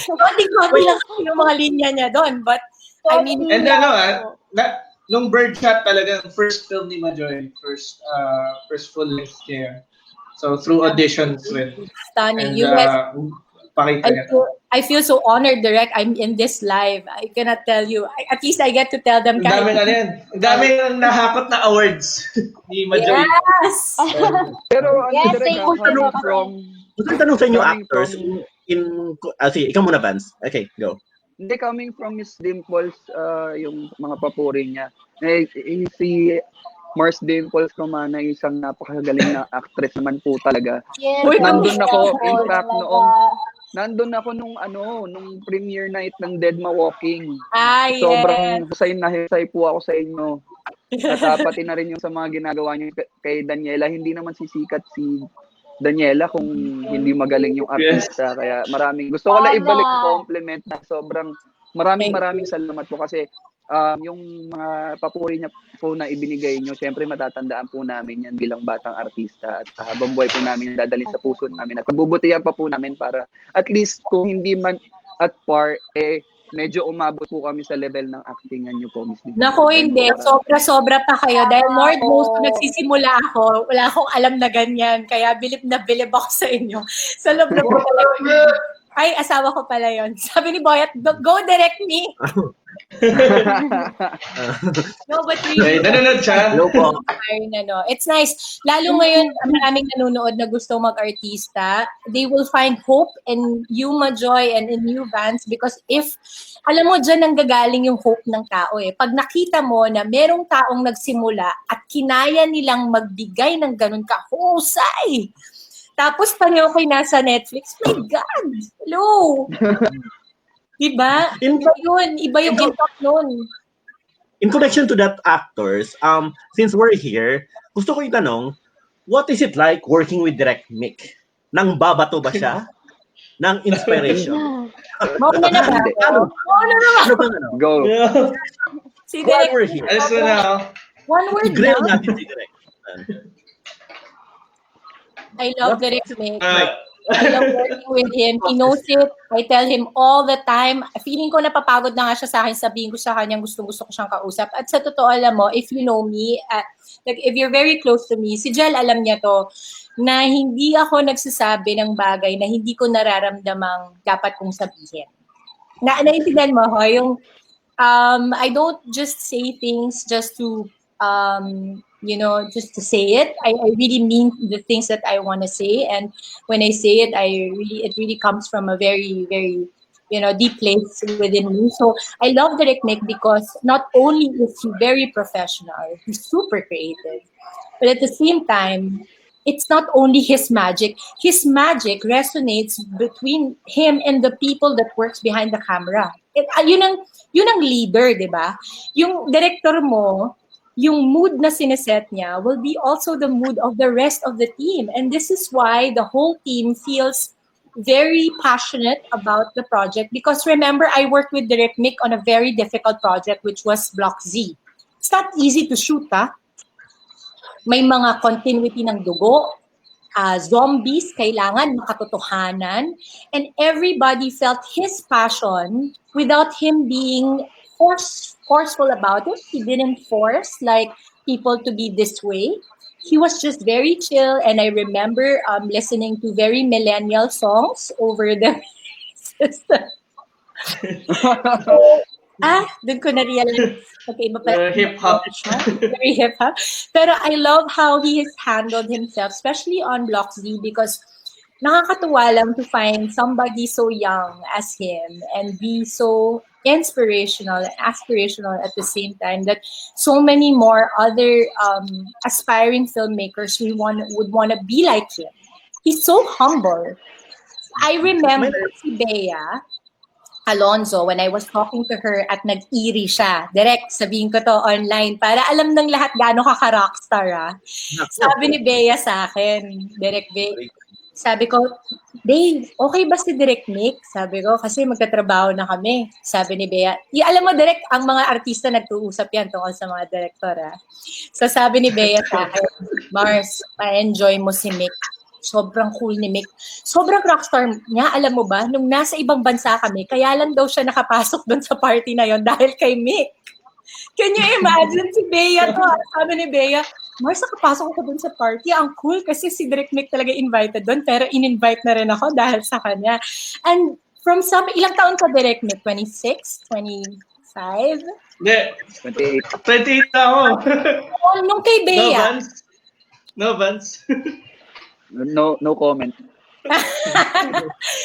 Konti lang yung mga linya niya doon. But, I mean... And nung Birdshot talaga, first film ni Majoy, first full-length niya. So, through auditions with... Stunning. I feel so honored, Direk. I'm in this live. I cannot tell you. At least I get to tell them. Ang dami nahakot na awards ni Majoy. Yes! Pero Yes, thank you tanong sa inyo actors, sige, ikaw muna, Vance. Okay, go. Hindi, coming from Miss Dimples, yung mga papuri niya. Si Mars Dimples Romana, isang napakagaling na actress naman po talaga. Yes, nandun ako, in fact, nandun ako nung premiere night ng Deadma Walking. Sobrang husay na husay po ako sa inyo. At pati na rin yung sa mga ginagawa niyo kay Daniela. Hindi naman sisikat si Daniela kung hindi magaling yung artista. Kaya gusto ko lang ibalik compliment na sobrang maraming salamat po kasi yung mga papuri niya po na ibinigay niyo, syempre matatandaan po namin yan bilang batang artista at habang buhay po namin dadalhin sa puso namin at pagbubutihan pa po namin para at least kung hindi man at par, medyo umabot po kami sa level ng actingan niyo po, Miss Dimples. Naku, hindi. Sobra-sobra pa kayo. Dahil Lord knows, nagsisimula ako, wala akong alam na ganyan. Kaya bilib na bilib ako sa inyo. Sa loob na po talaga. Ay, asawa ko pala yon. Sabi ni Boyat, go Direk Mik. No, but really, nanonood siya. it's nice. Lalo ngayon, maraming nanonood na gusto mag-artista. They will find hope in you, Majoy, and in you, Vance, because alam mo, dyan ang gagaling yung hope ng tao eh. Pag nakita mo na merong taong nagsimula at kinaya nilang magbigay ng ganun kahusay, tapos pareho kayo nasa Netflix, my God! Hello! Diba? In, Iba yun. Iba yung impact nun. in connection to that actors, since we're here, gusto ko itanong, what is it like working with Direk Mik? Nang babato ba siya? Nang inspiration? Mauna na ba Hindi. ako? Mauna na ba? Ano bang ano? Go. Yeah. Si While Direk. we're here, Alis mo na ako. One word i-grill lang. natin si Direk. I love What Direk is it Mik. like? I love working with him. He knows it. I tell him all the time. Feeling ko napapagod na nga siya sa akin. Sabihin ko sa kanya, gusto ko siyang kausap. At sa totoo, alam mo, if you know me, like if you're very close to me, si Jel alam niya to, na hindi ako nagsasabi ng bagay na hindi ko nararamdamang dapat kong sabihin. Naintindihan mo ho, yung I don't just say things just to just to say it. I really mean the things that I want to say, and when I say it, it really comes from a very, very, deep place within me. So I love Direk Mik because not only is he very professional, he's super creative, but at the same time, it's not only his magic. His magic resonates between him and the people that works behind the camera. Yun ang leader, di ba? Yung director mo, yung mood na sineset niya will be also the mood of the rest of the team. And this is why the whole team feels very passionate about the project. Because remember, I worked with Direk Mik on a very difficult project, which was Block Z. It's not easy to shoot, ha? May mga continuity ng dugo, zombies, kailangan makatotohanan, and everybody felt his passion without him being forceful about it. He didn't force like people to be this way. He was just very chill, and I remember listening to very millennial songs over the system. Dun ko na-realize. Okay, iba pala. Hip-hop. Very hip-hop. Pero I love how he has handled himself, especially on Block Z, because nakakatuwa lang to find somebody so young as him and be so inspirational and aspirational at the same time, that so many more other aspiring filmmakers would want to be like him. He's so humble. I remember si Bea Alonzo, when I was talking to her at nag-eerie siya, direct sabihin ko to online para alam ng lahat gaano ka-rockstar. Sabi ni Bea sa akin, Direk Bea, sabi ko, Dave, okay ba si Direk Mik? Sabi ko, kasi magtatrabaho na kami. Sabi ni Bea, alam mo, Direk, ang mga artista nag-uusap yan tungkol sa mga direktor. So sabi ni Bea sa akin, Mars, ma-enjoy mo si Mik. Sobrang cool ni Mik. Sobrang rockstar niya, alam mo ba? Nung nasa ibang bansa kami, kaya lang daw siya nakapasok doon sa party na yon dahil kay Mik. Can you imagine si Bea to? Sabi ni Bea, Mars, nakapasok ako doon sa party. Ang cool kasi si Direk Mik talaga invited doon, pero in-invite na rin ako dahil sa kanya. And from ilang taon ka, Direk Mik? 26? 25? Hindi. 28 na ako. Nung kay Bea. No, Vance. No comment.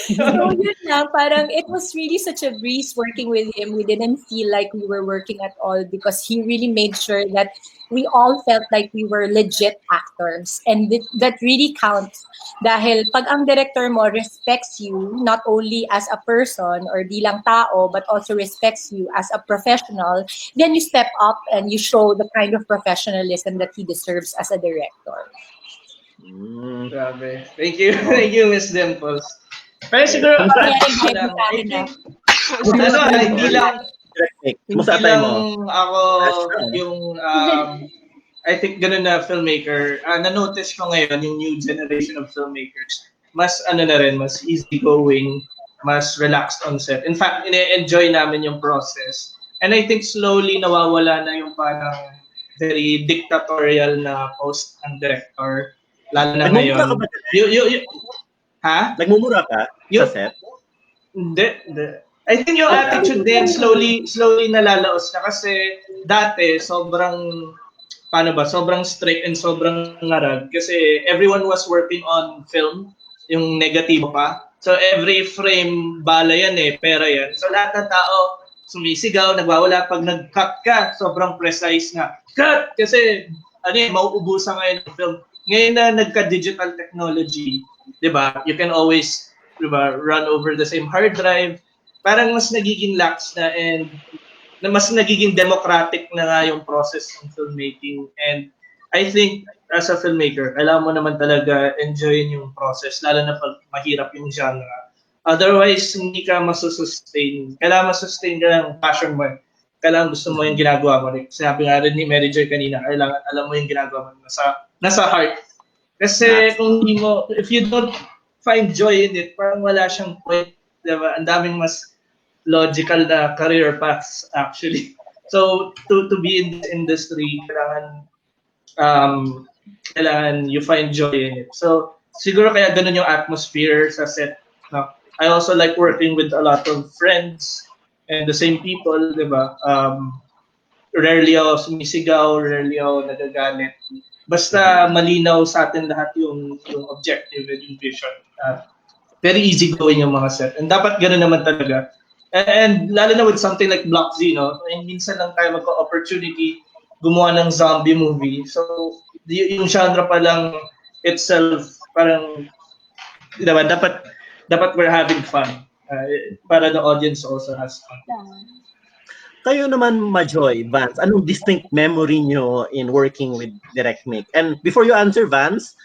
So yun lang, parang it was really such a breeze working with him. We didn't feel like we were working at all because he really made sure that we all felt like we were legit actors. And that really counts. Dahil pag ang director mo respects you, not only as a person or bilang tao, but also respects you as a professional, then you step up and you show the kind of professionalism that he deserves as a director. Grabe. Thank you, Miss Dimples. Pero siguro, hindi lang ako yung, I think ganun na filmmaker. Na-notice ko ngayon yung new generation of filmmakers. Mas mas easygoing, mas relaxed on set. In fact, ine-enjoy namin yung process. And I think slowly nawawala na yung parang very dictatorial na post ang director. Lalo na ngayon. Ha? Nagmumura ka sa set? Hindi. I think yung attitude din slowly nalalaos na kasi dati sobrang strict and sobrang ngarag kasi everyone was working on film, yung negatibo pa. So every frame bala yan pera yan. So lahat ng tao sumisigaw, nagwawala pag nag-cut ka, sobrang precise nga. Cut! Kasi mauubusan ngayon ng film. Ngayon na nagka-digital technology, 'di ba? You can always, 'di ba, run over the same hard drive. parang mas nagiging lax na and na mas nagiging democratic na nga yung process ng filmmaking. And I think as a filmmaker, kailangan mo naman talaga enjoyin yung process, lalo na pag mahirap yung genre. Otherwise, hindi ka masusustain. Kailangan masustain ka ng passion mo. Kailangan gusto mo yung ginagawa mo. Like, sinabi nga rin ni Mary Joy kanina, kailangan alam mo yung ginagawa mo. Nasa heart. Kasi kung hindi mo, if you don't find joy in it, parang wala siyang point. Diba? Ang daming mas logical na career paths actually. So to be in this industry, kailangan you find joy in it. So siguro kaya ganun yung atmosphere sa set. No? I also like working with a lot of friends and the same people, di ba? Rarely ako sumisigaw, rarely ako nagagalit. Basta malinaw sa atin lahat yung objective and yung vision. Very easy going yung mga set. And dapat gano'n naman talaga. And lalo na with something like Block Z, no? And minsan lang tayo magka-opportunity gumawa ng zombie movie. So, yung genre pa lang itself, parang, diba, dapat we're having fun. Para the audience also has fun. Kayo naman, Majoy, Vance, anong distinct memory nyo in working with Direk Mik? And before you answer, Vance,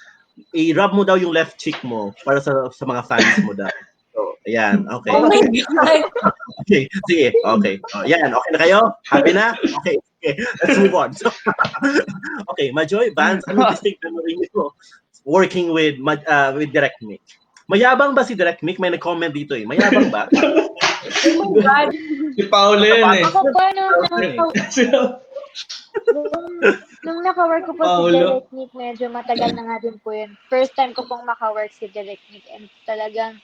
i-rub mo daw yung left cheek mo para sa mga fans mo daw. So, ayan, okay. Oh my God! Okay, sige, okay. Yan, okay na kayo? Happy na? Okay, let's move on. So, okay, Majoy, Vance, anong distinct memory nyo working with Direk Mik? Mayabang ba si Direk Mik? May nag-comment dito eh. Mayabang ba? Oh my God! Si Paolo yun eh. Ako po, nung naka-work ko po si Direk Mik, medyo matagal na nga din po yun. First time ko pong maka-work si Direk Mik and talagang,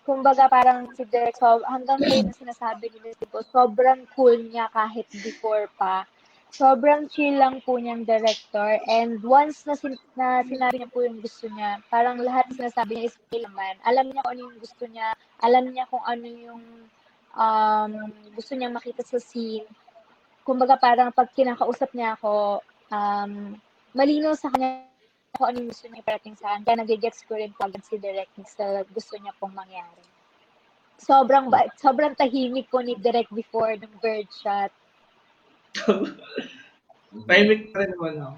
kumbaga parang si Direk, so hanggang ngayon na sinasabi nila po, sobrang cool niya kahit before pa. Sobrang chill lang po niyang director and once na sinabi niya po yung gusto niya, parang lahat sinasabi niya is okay naman. Alam niya kung ano yung gusto niya, alam niya kung ano yung gusto niya makita sa scene. Kumbaga parang pag kinakausap niya ako, malinaw sa kanya kung ano yung gusto niya parating sa akin. Kaya nagigets ko rin po agad si Direk Mik sa gusto niya pong mangyari. Sobrang tahimik po ni Direk before ng Birdshot. Tahimik pa rin naman ako.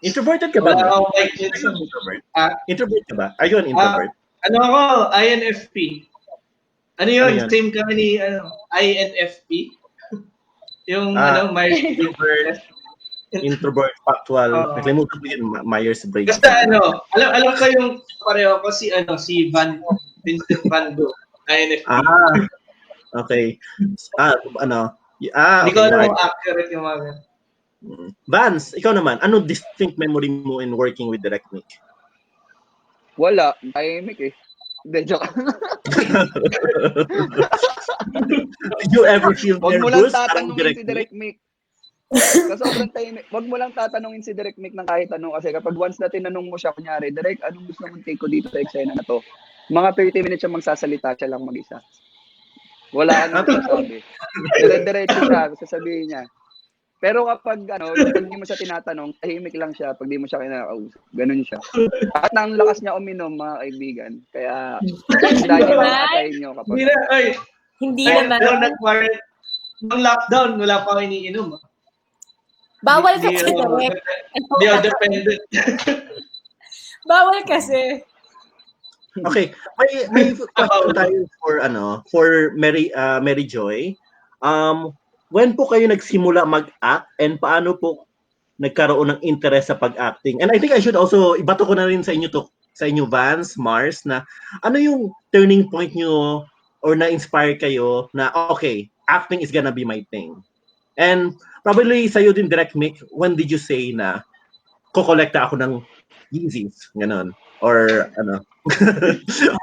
Introverted ka ba? Wala akong like Introvert. Introvert ka ba? Are you an introvert? Ano ako? INFP. Ano yun? Ano yun? Same kami ni INFP. Yung Myers-Briggs. Introvert, factual. Nakalimutan ko yun, Myers-Briggs. Basta alam ko yung pareho ko si Vincent Van Gogh, INFP. Okay. Hindi ko alam kung accurate yung mga. Vance, ikaw naman, ano distinct memory mo in working with Direk Mik? Wala, tahimik eh. Hindi, joke. Did you ever feel Wag mo lang nervous? tatanungin si Direk Mik. Kasi sobrang tahimik. Wag mo lang tatanungin si Direk Mik ng kahit ano kasi kapag once na tinanong mo siya, kunyari, Direk, anong gusto mong take ko dito sa eksena na to? Mga 30 minutes siya magsasalita, siya lang mag-isa. Wala nang sasabi. Dire-diretso siya, sasabihin niya. Pero kapag hindi mo siya tinatanong, tahimik lang siya pag di mo siya kinakausap. Ganun siya. At ang lakas niya uminom, mga kaibigan. Kaya, dahil yung atay niyo kapag... Hindi naman. Nung lockdown, wala pa ako iniinom. Bawal kasi, Direk. Hindi ako dependent. Bawal kasi. Okay, may question tayo for Mary Joy. When po kayo nagsimula mag-act and paano po nagkaroon ng interest sa pag-acting? And I think I should also ibato ko na rin sa inyo Vance, Mars, na ano yung turning point nyo or na-inspire kayo na okay, acting is gonna be my thing. And probably sa'yo din, Direk Mik, when did you say na kukolekta ako ng Yeezys, ganon? Or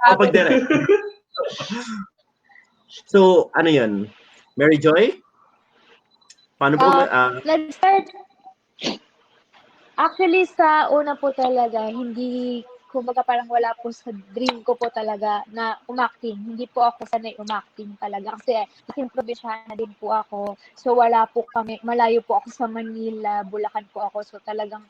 kapag Direk. So, ano yun? Mary Joy? Paano po? Nag-start. Actually, sa una po talaga, hindi, kumbaga parang wala po sa dream ko po talaga na umacting. Hindi po ako sanay umacting talaga. Kasi laking probinsyana din po ako. So, wala po kami, malayo po ako sa Manila, Bulacan po ako. So, talagang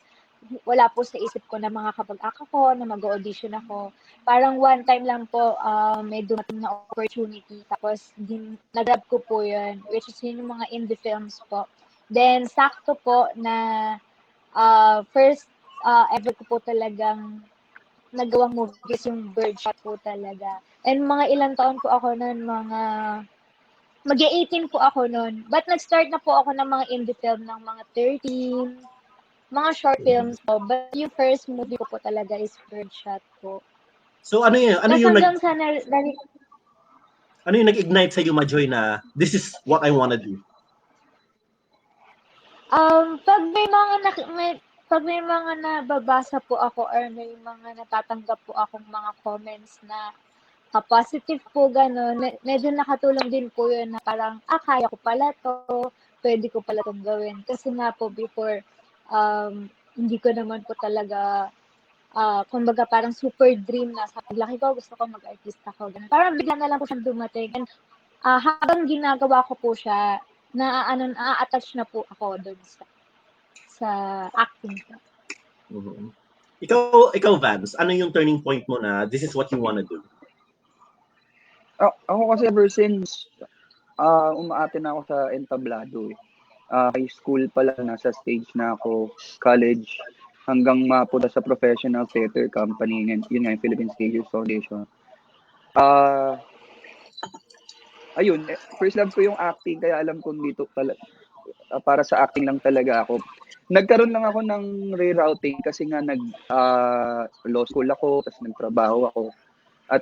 wala po sa isip ko na makakapag-act ako, na mag-audition ako. Parang one time lang po, may dumating na opportunity. Tapos, nag-grab ko po yun, which is yung mga indie films po. Then, sakto po na first ever ko po talagang nagawang movies yung Birdshot po talaga. And mga ilang taon po ako noon, mag-18 po ako noon. But nag-start na po ako ng mga indie film ng mga 13, mga short films po. But yung first movie ko po talaga is Birdshot po. So ano yun? Tapos hanggang sa ano yung nag-ignite sa iyo, Majoy, na this is what I wanna do? Pag may mga nababasa po ako or may mga natatanggap po akong mga comments na positive po gano'n, medyo nakatulong din po yun na parang, kaya ko pala to, pwede ko pala itong gawin. Kasi nga po before, hindi ko naman po talaga, kumbaga parang super dream na sa paglaki ko, gusto ko mag-artista ko. Ganun. Parang bigla na lang po siyang dumating. And habang ginagawa ko po siya, na-attach na po ako doon sa acting ko. Mm-hmm. Ikaw, Vance, ano yung turning point mo na this is what you wanna do? Ako kasi ever since umaatin na ako sa entablado eh. High school pa lang, nasa stage na ako, college, hanggang mapunta sa professional theater company, yun nga yung Philippine Stages Foundation. Ayun, first love ko yung acting, kaya alam kong dito para sa acting lang talaga ako. Nagkaroon lang ako ng rerouting kasi nga law school ako, tapos nagtrabaho ako. At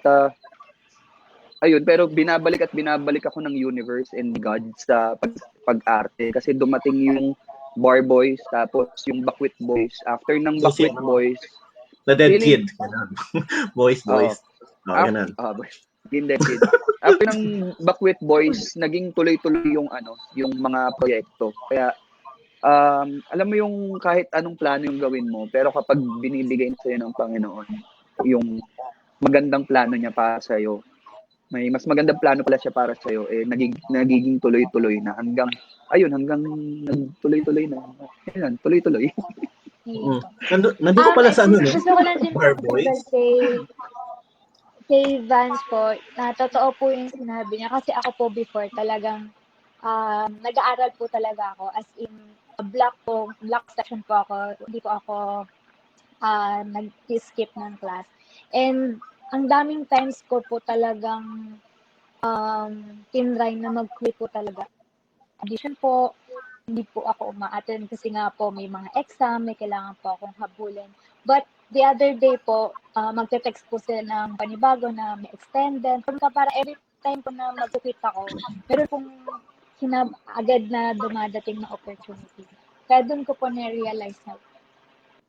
ayun, pero binabalik ako ng universe and God sa pag-arte kasi dumating yung Bar Boys, tapos yung Backwit Boys. After ng Backwit Boys, The Dead Kid. Boys. Ganun. Yung Dead Kid. After ng Backwit Boys, naging tuloy-tuloy yung mga proyekto. Kaya alam mo yung kahit anong plano yung gawin mo, pero kapag binibigay sa'yo ng Panginoon yung magandang plano niya para sa'yo, may mas magandang plano pala siya para sa'yo, nagiging tuloy-tuloy na hanggang nagtuloy-tuloy na. Ayun, tuloy-tuloy. Nandito pala sa ano, gusto ko lang din po kay Vance po, na totoo po yung sinabi niya. Kasi ako po before talagang nag-aaral po talaga ako. As in, block section po ako. Hindi po ako nag-skip ng class. And ang daming times ko po talagang tinry na mag-quit po talaga. Audition po, hindi po ako uma-attend kasi nga po may mga exam, may kailangan po akong habulin. But the other day po, magte-text po sila ng panibago na may extended. Para every time po na mag-quit ako, meron pong agad na dumadating na opportunity. Kaya doon ko po na-realize na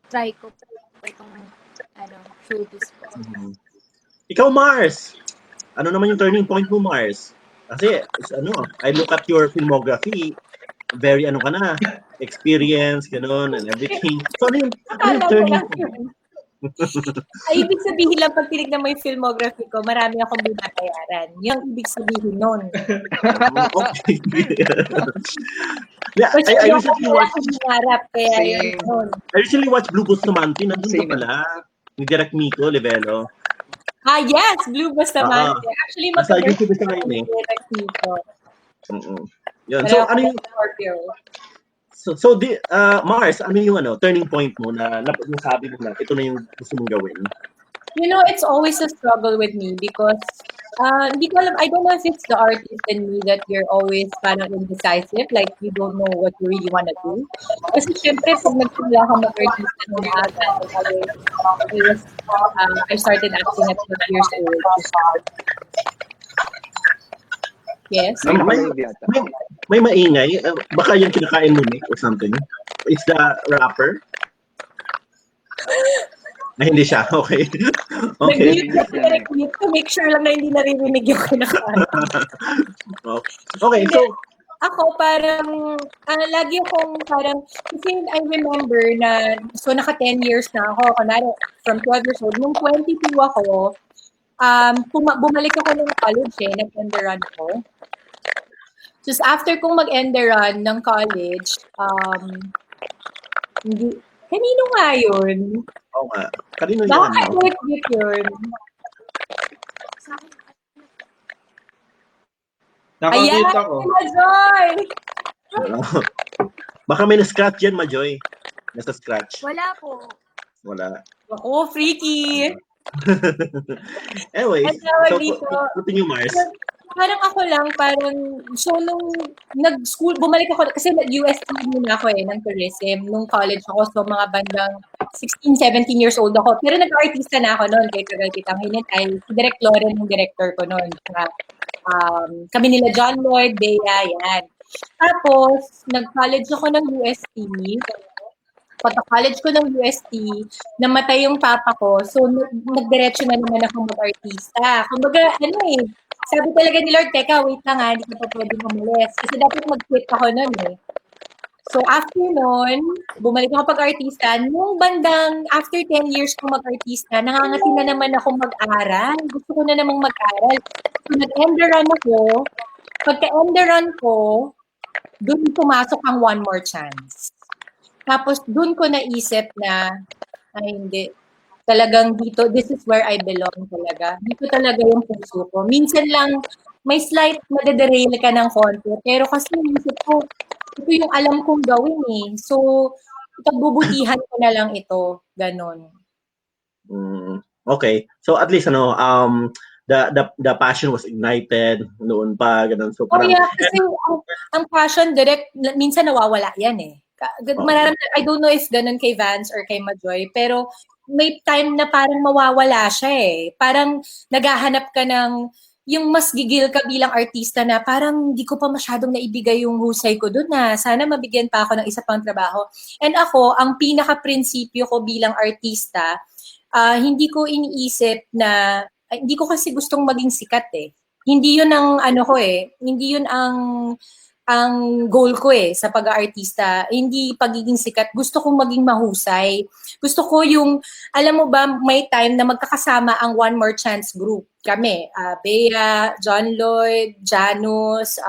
try ko po itong showbiz po. Ikaw, Mars! Ano naman yung turning point mo, Mars? Kasi, I look at your filmography, very ka na, experience, gano'n, and everything. So, ano yung turning point? Ibig sabihin lang, pag tinignan mo yung filmography ko, marami akong binabayaran. Yung ibig sabihin nun. Okay. Yeah, I recently watched Blue Bustamante. Nandun ka pala. Ni Direk Mik, Livelo. Yes! Blue Bustamante. Actually, YouTube sa ngayon eh. Direk Mik. Yun. So, ano yung... So, Mars, ano yung turning point mo na sabi mo na ito na yung gusto mong gawin? It's always a struggle with me because hindi ko alam, I don't know if it's the artist in me that you're always parang indecisive, like you don't know what you really want to do. Kasi syempre, pag nagsimula ka mag-artista ng maaga, I started acting at 12 years old. Yes? May maingay? Baka yung kinakain mo, Nick, or something? It's the rapper? Hindi siya. Okay. Nag-mute to make sure lang na hindi naririnig yung kinakain. Okay, so... Ako parang, lagi akong parang, kasi I remember na, so naka 10 years na ako, kunwari, from 12 years old, nung 22 ako, bumalik ako ng college nag-enderun ko. Just after kong mag-enderun ng college, Kanino nga yun? Oo nga. Kanino yung Baka ano? Direk Mik yun. Ayan, Nakamute ako. Majoy! Baka may na-scratch dyan, Majoy. Nasa scratch. Wala po. Wala. Ako, freaky. Anyways, Ang tawag so dito, continue, Mars. parang ako lang, so nung nag-school, bumalik ako, kasi nag-UST muna ako ng tourism, nung college ako, so mga bandang 16, 17 years old ako. Pero nag-artista na ako noon, kay Tagal Kitang Hinintay, si Direk Loren yung director ko noon. Kami nila John Lloyd, Bea, yan. Tapos, nag-college ako ng UST. Pagka-college ko ng UST, namatay yung papa ko. So, nagdiretso na naman ako mag-artista. Kumbaga, sabi talaga ni Lord, teka, wait lang hindi ka pa pwedeng umalis. Kasi dapat mag-quit ako nun So, after nun, bumalik ako pag-artista. Nung bandang, after 10 years ko mag-artista, nangangati na naman ako mag-aral. Gusto ko na namang mag-aral. So, nag-end the run ako. Pagka-end the run ko, doon pumasok ang One More Chance. Tapos doon ko naisip na, ay hindi, talagang dito, this is where I belong talaga. Dito talaga yung puso ko. Minsan lang, may slight madederail ka ng konti, pero kasi isip ko, ito yung alam kong gawin So, pagbubutihan ko na lang ito. Ganon. Okay. So at least the passion was ignited noon pa, ganun. So parang kasi ang passion direct minsan nawawala yan I don't know if ganun kay Vance or kay Majoy, pero may time na parang mawawala siya Parang naghahanap ka ng yung mas gigil ka bilang artista na parang hindi ko pa masyadong naibigay yung husay ko doon na sana mabigyan pa ako ng isa pang trabaho. And ako, ang pinaka-prinsipyo ko bilang artista, hindi ko iniisip na, hindi ko kasi gustong maging sikat Hindi yun ang hindi yun ang goal ko sa pag-aartista. Hindi pagiging sikat. Gusto kong maging mahusay. Gusto ko yung, alam mo ba, may time na magkakasama ang One More Chance group. Kami, Bea, John Lloyd, Janus,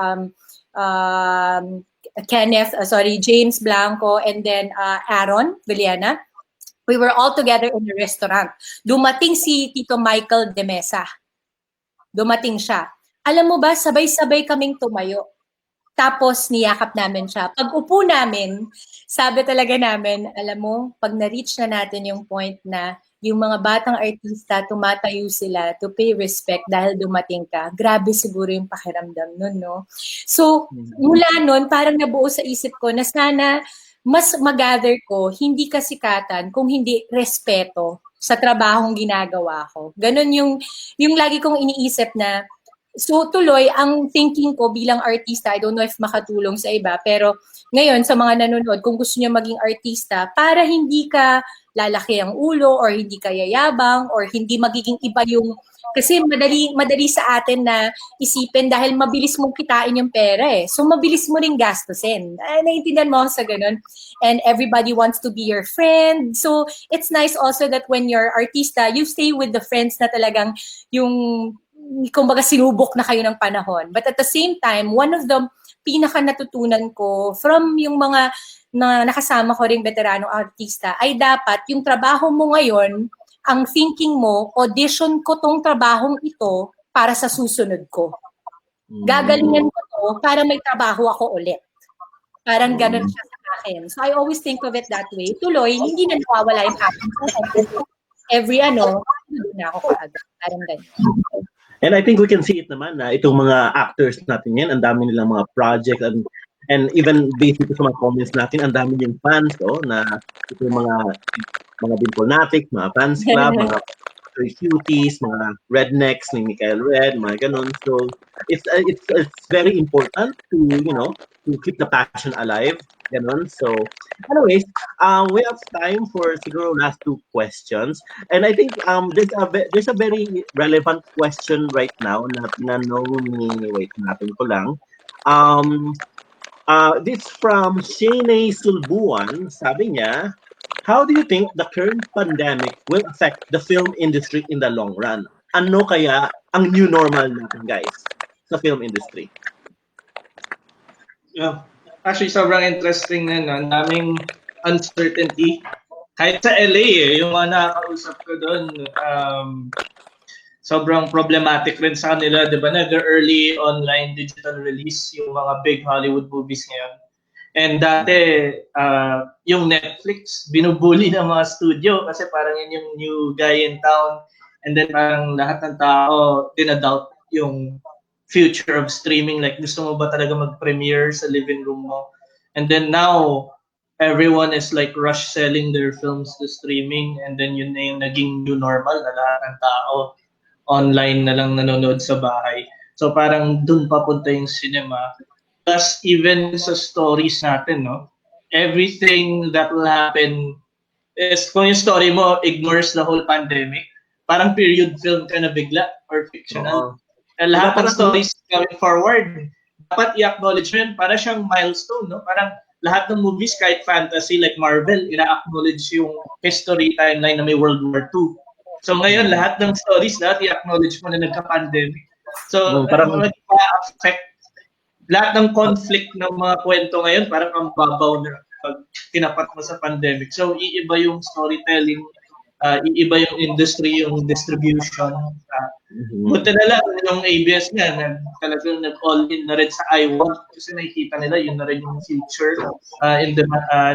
James Blanco, and then Aaron Villana. We were all together in the restaurant. Dumating si Tito Michael de Mesa. Dumating siya. Alam mo ba, sabay-sabay kaming tumayo. Tapos niyakap namin siya. Pag upo namin, sabi talaga namin, alam mo, pag na-reach na natin yung point na yung mga batang artista, tumatayo sila to pay respect dahil dumating ka. Grabe siguro yung pakiramdam nun, no? So, mula nun, parang nabuo sa isip ko na sana mas mag-gather ko, hindi kasikatan, kung hindi respeto sa trabahong ginagawa ko. Ganon yung lagi kong iniisip na, so tuloy, ang thinking ko bilang artista, I don't know if makatulong sa iba, pero ngayon sa mga nanonood, kung gusto niyo maging artista, para hindi ka lalaki ang ulo or hindi ka yayabang or hindi magiging iba yung, kasi madali sa atin na isipin dahil mabilis mong kitain yung pera So mabilis mo ring gastusin. Naiintindihan mo ako sa ganun. And everybody wants to be your friend. So it's nice also that when you're artista, you stay with the friends na talagang yung kumbaga sinubok na kayo ng panahon. But at the same time, one of the pinaka natutunan ko from yung mga na nakasama ko ring veteranong artista ay dapat yung trabaho mo ngayon, ang thinking mo, audition ko tong trabahong ito para sa susunod ko. Gagalingan ko to para may trabaho ako ulit. Parang ganun siya sa akin. So I always think of it that way. Tuloy, hindi na nawawala yung passion ko. Every doon na ako kaagad. Parang ganun. And I think we can see it naman na itong mga actors natin yan, ang dami nilang mga projects and even based sa mga comments natin, ang dami yung fans na itong mga Dimplonatics, mga fans club, mga cuties, mga rednecks ni Mikhail Red, mga ganun. So it's very important to to keep the passion alive. Ganun. So, anyways, we have time for siguro last two questions. And I think there's a very relevant question right now na tinanong ni, wait, natin ko lang. This from Shane Sulbuan, sabi niya, how do you think the current pandemic will affect the film industry in the long run? Ano kaya ang new normal natin, guys, sa film industry? Yeah. Actually, sobrang interesting na, no? Ang daming uncertainty kahit sa LA yung mga nakakausap ko doon, sobrang problematic rin sa kanila, di ba? Nag-early online digital release yung mga big Hollywood movies ngayon. And dati, yung Netflix, binubuli ng mga studio kasi parang yun yung new guy in town. And then parang lahat ng tao, dinadoubt yung future of streaming. Like, gusto mo ba talaga mag-premiere sa living room mo? And then now, everyone is like rush selling their films to streaming. And then yun na yung naging new normal na lahat ng tao online na lang nanonood sa bahay. So parang dun papunta yung cinema. Plus, even sa stories natin, no? Everything that will happen is, kung yung story mo ignores the whole pandemic, parang period film ka na bigla or fictional. Lahat ng stories going forward, dapat i-acknowledge mo yun. Para siyang milestone, no? Parang lahat ng movies, kahit fantasy like Marvel, ina-acknowledge yung history timeline na may World War II. So ngayon, lahat ng stories, lahat i-acknowledge mo na nagka-pandemic. So, parang mag-affect lahat ng conflict ng mga kwento ngayon, parang ang babaw na pag tinapat mo sa pandemic. So, iiba yung storytelling, iiba yung industry, yung distribution. Buti na lang, yung ABS nga, talagang nag-all in na rin sa iWant kasi nakikita nila, yun na rin yung future in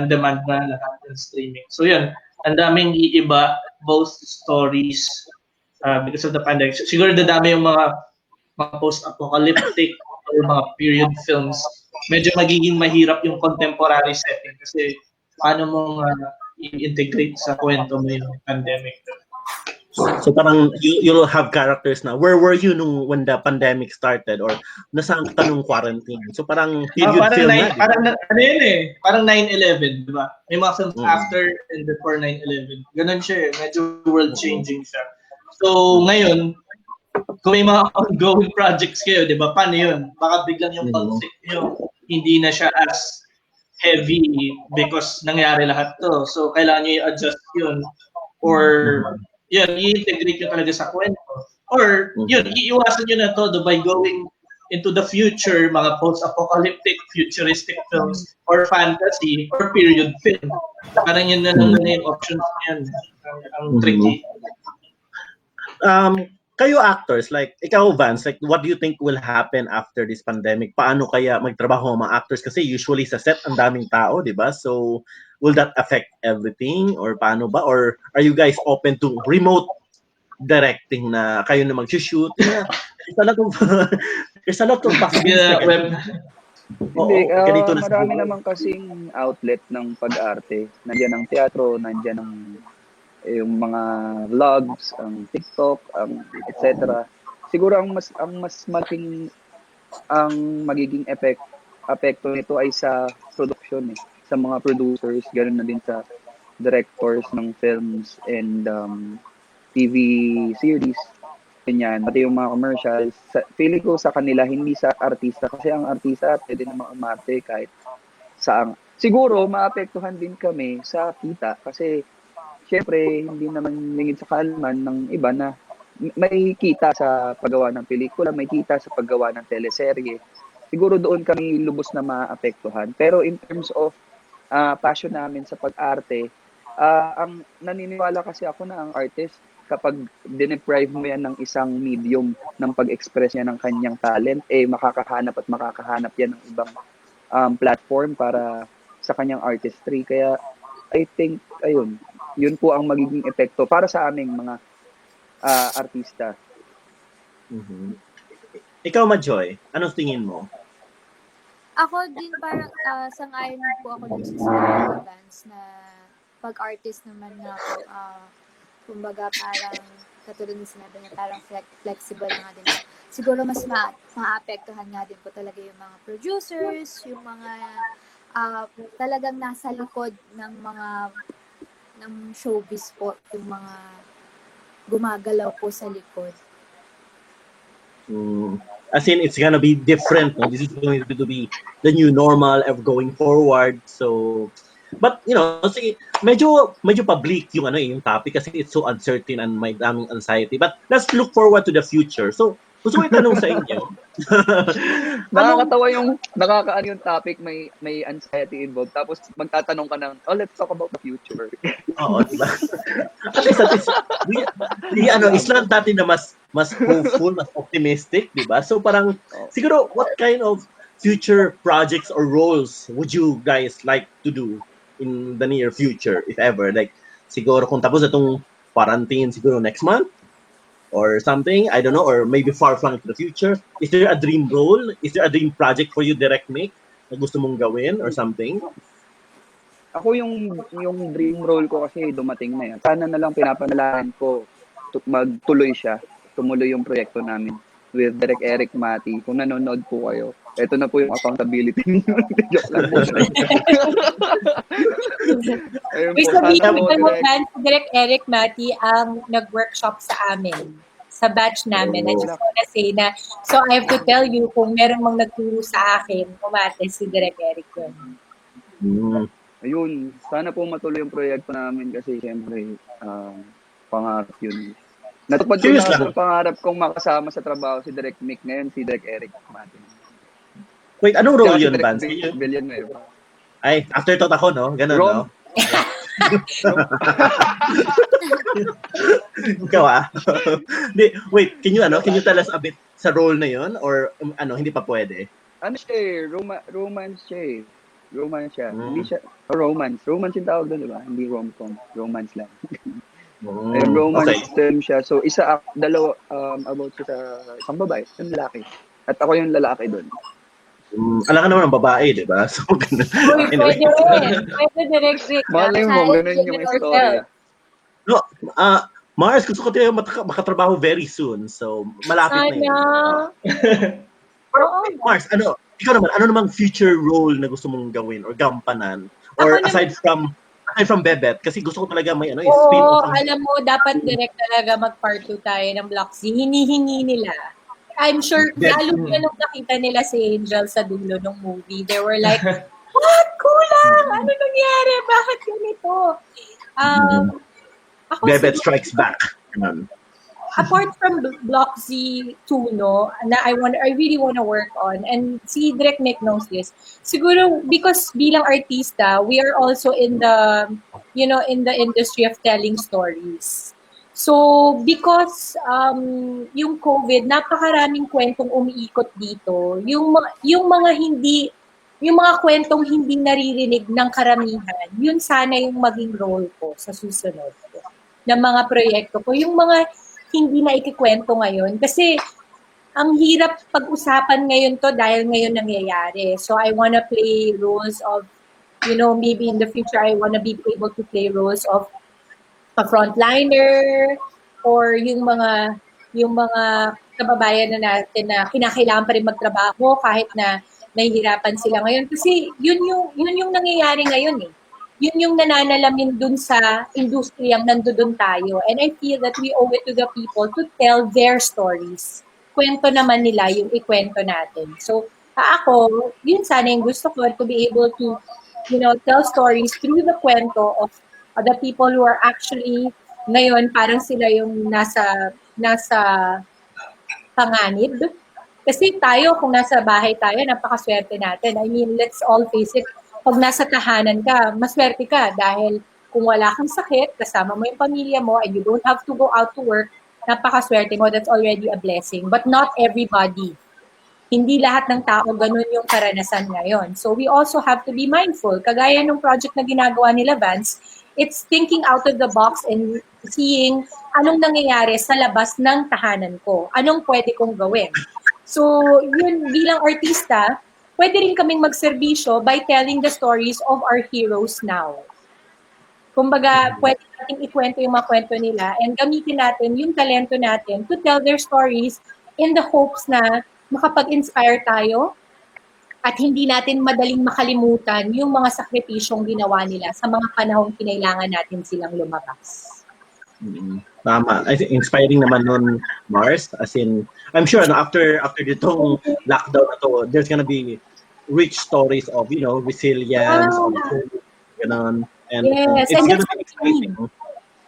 demand na lahat ng streaming. So, yun, ang daming iiba, both stories because of the pandemic. Siguro dadami yung mga post-apocalyptic or mga period films. Medyo magiging mahirap yung contemporary setting kasi paano mong i-integrate sa kwento mo yung pandemic. So parang you'll have characters na, where were you when the pandemic started or nasaan ka nung quarantine? So parang period film na. Parang 9/11, di ba? May mga films after and before 9/11. Ganun siya medyo world-changing siya. So ngayon, kung may mga ongoing projects kayo, di ba, paano yun? Baka biglang yung conflict nyo, hindi na siya as heavy because nangyari lahat to. So kailangan nyo i-adjust yun. Or yun, i-integrate nyo talaga sa kwento. Or yun, iiwasan nyo na to by going into the future, mga post-apocalyptic, futuristic films, or fantasy, or period film. Parang yun na lang yung options yan. Ang tricky. Kayo actors, like ikaw Vance, like what do you think will happen after this pandemic? Paano kaya magtrabaho ang mga actors? Kasi usually sa set ang daming tao, di ba? So will that affect everything or paano ba? Or are you guys open to remote directing na kayo na mag-shoot? There's a lot of possibilities. Hindi, marami naman kasing outlet ng pag-arte. Nandiyan ang teatro, nandiyan ang yung mga vlogs, ang TikTok, etc. Siguro ang mas malaking ang magiging epekto nito ay sa production sa mga producers, ganoon na din sa directors ng films and TV series. Ganyan, pati yung mga commercials. Feeling ko sa kanila, hindi sa artista. Kasi ang artista, pwede namang umarte kahit saan. Siguro, maapektuhan din kami sa kita. Kasi, syempre, hindi naman lingid sa kalman ng iba na may kita sa paggawa ng pelikula, may kita sa paggawa ng teleserye. Siguro doon kami lubos na maapektuhan. Pero in terms of passion namin sa pag-arte, ang naniniwala kasi ako na ang artist, kapag deprive mo yan ng isang medium ng pag-express niya ng kanyang talent, makakahanap yan ng ibang platform para sa kanyang artistry. Kaya I think, yun po ang magiging epekto para sa aming mga artista. Ikaw, Majoy, anong tingin mo? Ako din parang sang-ayon po ako din sa Vance na pag-artist naman nga po, kumbaga parang katulad ng sinabi niya, parang flexible na nga din. Siguro mas maapektuhan nga din po talaga yung mga producers, yung mga talagang nasa likod ng showbiz po, yung mga gumagalaw po sa likod. As in, it's gonna be different. No? This is going to be the new normal of going forward. So, but sige, medyo public yung yung topic kasi it's so uncertain and may daming anxiety. But let's look forward to the future. So, gusto ko itanong sa inyo, Nakakatawa yung nakakaano yung topic, may anxiety involved. Tapos magtatanong ka ng, let's talk about the future. Oo, diba? At least, Islam dati na mas hopeful, mas optimistic, diba? So parang, siguro, what kind of future projects or roles would you guys like to do in the near future, if ever? Like, siguro kung tapos itong quarantine, siguro next month, or something, I don't know, or maybe far flung into the future. Is there a dream role? Is there a dream project for you, Direk Mik, na gusto mong gawin or something? Ako yung dream role ko kasi dumating na yan. Sana na lang pinapanalangin ko magtuloy siya. Tumuloy yung proyekto namin with Direk Mati. Kung nanonood po kayo, ito na po yung accountability niyo. Joke lang po. Ayun po, sana po, Direk Eric Mati ang nag-workshop sa amin, sa batch namin. I just wanna say na, so I have to tell you, kung meron mang nagturo sa akin, umate si Direk Eric yun. Ayun, sana po matuloy yung proyekto namin kasi siyempre, pangarap yun. Natupad ko na ang pangarap kong makasama sa trabaho si Direk Mik, ngayon si Direk Eric Mati. Wait, anong role yun, Vance? Ay, afterthought ako, no? Ganun, no? Ikaw, wait, can you tell us a bit sa role na yun? Or, hindi pa pwede? Ano siya romance siya eh. Romance siya. Hindi siya, romance. Romance yung tawag doon, di ba? Hindi rom-com. Romance lang. Romance term siya. So, dalawa, about siya sa isang babae, isang lalaki. At ako yung lalaki doon. Alam ka naman ng babae, di ba? So, anyway. Pwede direct. Malay mo, ganun yung istorya. No, Mars, gusto ko tayo makatrabaho very soon. So, malapit na yun. Mars, ikaw naman, ano namang future role na gusto mong gawin or gampanan? Or aside from Bebet, kasi gusto ko talaga may spin-off. Alam mo, dapat direct talaga mag-part 2 tayo ng Block C. Hinihingi nila. I'm sure, lalo na nung nakita nila si Angel sa dulo ng movie, they were like, what? Kulang! Ano nangyari? Bakit ganito? Bebet Strikes Back. Apart from Block Z2, na I really want to work on, and si Direk Mik knows this, siguro because bilang artista, we are also in the industry of telling stories. So, because yung COVID, napakaraming kwentong umiikot dito. Yung mga kwentong hindi naririnig ng karamihan, yun sana yung maging role ko sa susunod ko, ng mga proyekto ko. Yung mga hindi na ikikwento ngayon. Kasi, ang hirap pag-usapan ngayon to dahil ngayon nangyayari. So, I wanna play roles of, maybe in the future, I wanna be able to play roles of a frontliner or yung mga kababayan na natin na kinakailangan pa rin magtrabaho kahit na nahihirapan sila ngayon kasi yun yung nangyayari ngayon eh. Yun yung nananalamin dun sa industriyang nandoon tayo, and I feel that we owe it to the people to tell their stories. Kwento naman nila yung ikwento natin. So ako, yun sana yung gusto ko, to be able to tell stories through the kwento of the people who are actually ngayon parang sila yung nasa panganib. Kasi tayo, kung nasa bahay tayo, napakaswerte natin. I mean, let's all face it, pag nasa tahanan ka, maswerte ka dahil kung wala kang sakit, kasama mo yung pamilya mo, and you don't have to go out to work, napakaswerte mo, that's already a blessing. But not everybody. Hindi lahat ng tao ganun yung karanasan ngayon. So we also have to be mindful. Kagaya ng project na ginagawa nila, Vance, it's thinking out of the box and seeing anong nangyayari sa labas ng tahanan ko. Anong pwede kong gawin. So yun, bilang artista, pwede rin kaming magserbisyo by telling the stories of our heroes now. Kumbaga, pwede natin ikwento yung mga kwento nila and gamitin natin yung talento natin to tell their stories in the hopes na makapag-inspire tayo at hindi natin madaling makalimutan yung mga sakripisyong ginawa nila sa mga panahong kinailangan natin silang lumabas. Tama. I think inspiring naman nun, Mars. As in, I'm sure after ditong lockdown na to, there's gonna be rich stories of, resilience, of ganun. And yes, it's gonna be exciting.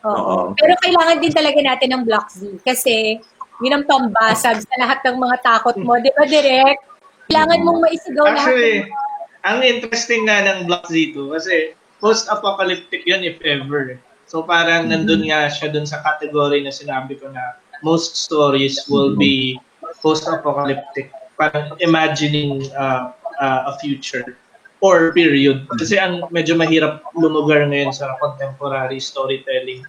Oo. Pero kailangan din talaga natin ng Block Z kasi Yun ang pambasag sa lahat ng mga takot mo. Di ba, Direk? Kailangan mong maisigaw lahat. Actually, ang interesting nga ng Block Z2 kasi post-apocalyptic yun if ever. So parang nandun nga siya dun sa category na sinabi ko na most stories will be post-apocalyptic. Parang imagining a future or period. Kasi ang medyo mahirap lumugar ngayon sa contemporary storytelling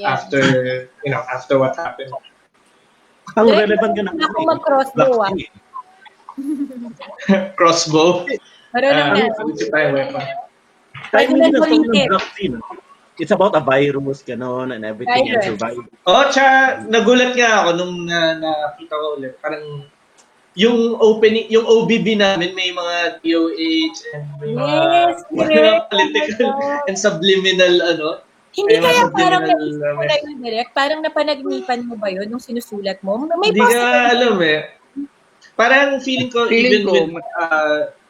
after what happened. Ang relevant ka na ako mag-crossbow Crossbow? Marunong na. Kahit hindi na story ng vaccine. It's about a virus, gano'n, and everything, and survival. Nagulat nga ako nung nakita ko ulit. Parang yung opening, yung OBB namin may mga DOH and may mga political and subliminal Hindi kaya parang naisip mo na yun, Direk? Parang napanagnipan mo ba yun nung sinusulat mo? Hindi ka alam eh. Parang feeling ko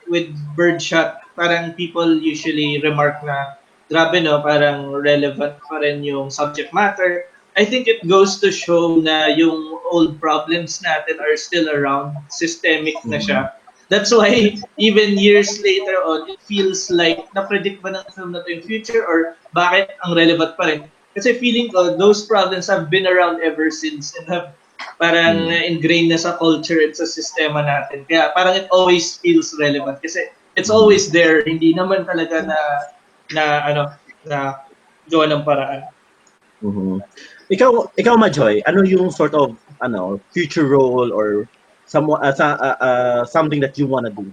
with Birdshot, parang people usually remark na grabe no, parang relevant pa rin yung subject matter. I think it goes to show na yung old problems natin are still around, systemic na siya. That's why even years later on, it feels like na-predict ba ng film na to yung future or bakit ang relevant pa rin? Kasi feeling ko, those problems have been around ever since and have parang ingrained na sa culture at sa sistema natin. Kaya parang it always feels relevant kasi it's always there. Hindi naman talaga na gawa ng paraan. Ikaw Majoy, ano yung sort of future role or something that you wanna do?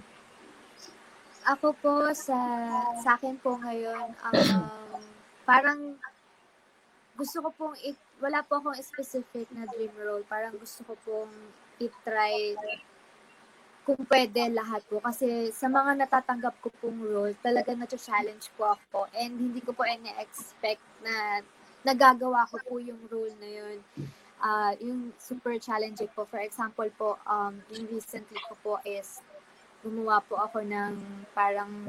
Ako po sa akin po ngayon parang gusto ko pong wala po akong specific na dream role. Parang gusto ko pong i-try kung pwede lahat po. Kasi sa mga natatanggap ko pong role, talaga na-challenge po ako. And hindi ko po expect na nagagawa ko po yung role na yun. Yung super challenging po. For example po, yung recently ko po is gumawa po ako ng parang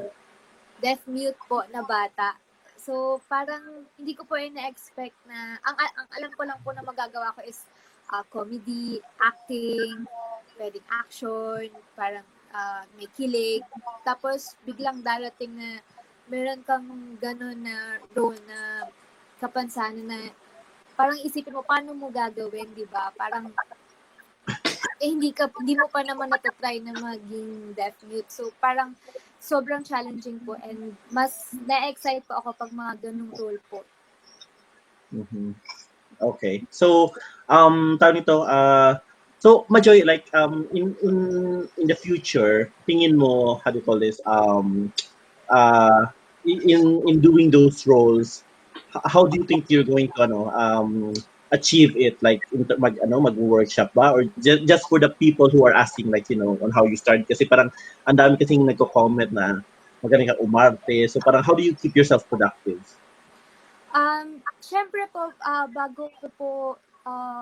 deaf mute po na bata. So, parang hindi ko po na-expect na, ang alam ko lang po na magagawa ko is comedy, acting, pwedeng action, parang may kilig. Tapos, biglang darating na meron kang gano'n na role na kapansanan na parang isipin mo, paano mo gagawin, di ba? Parang, hindi mo pa naman natatry na maging deaf mute. So, parang, sobrang challenging po and mas na-excite po ako pag mga ganung role po. Okay. So, tawag nito, so Majoy, like in the future, tingin mo, how do you call this, in doing those roles, how do you think you're going to achieve it, like mag-workshop ba or just for the people who are asking like on how you started, kasi parang ang dami kasing nagko-comment na magaling ka umarte, so parang how do you keep yourself productive? Syempre po bago ko po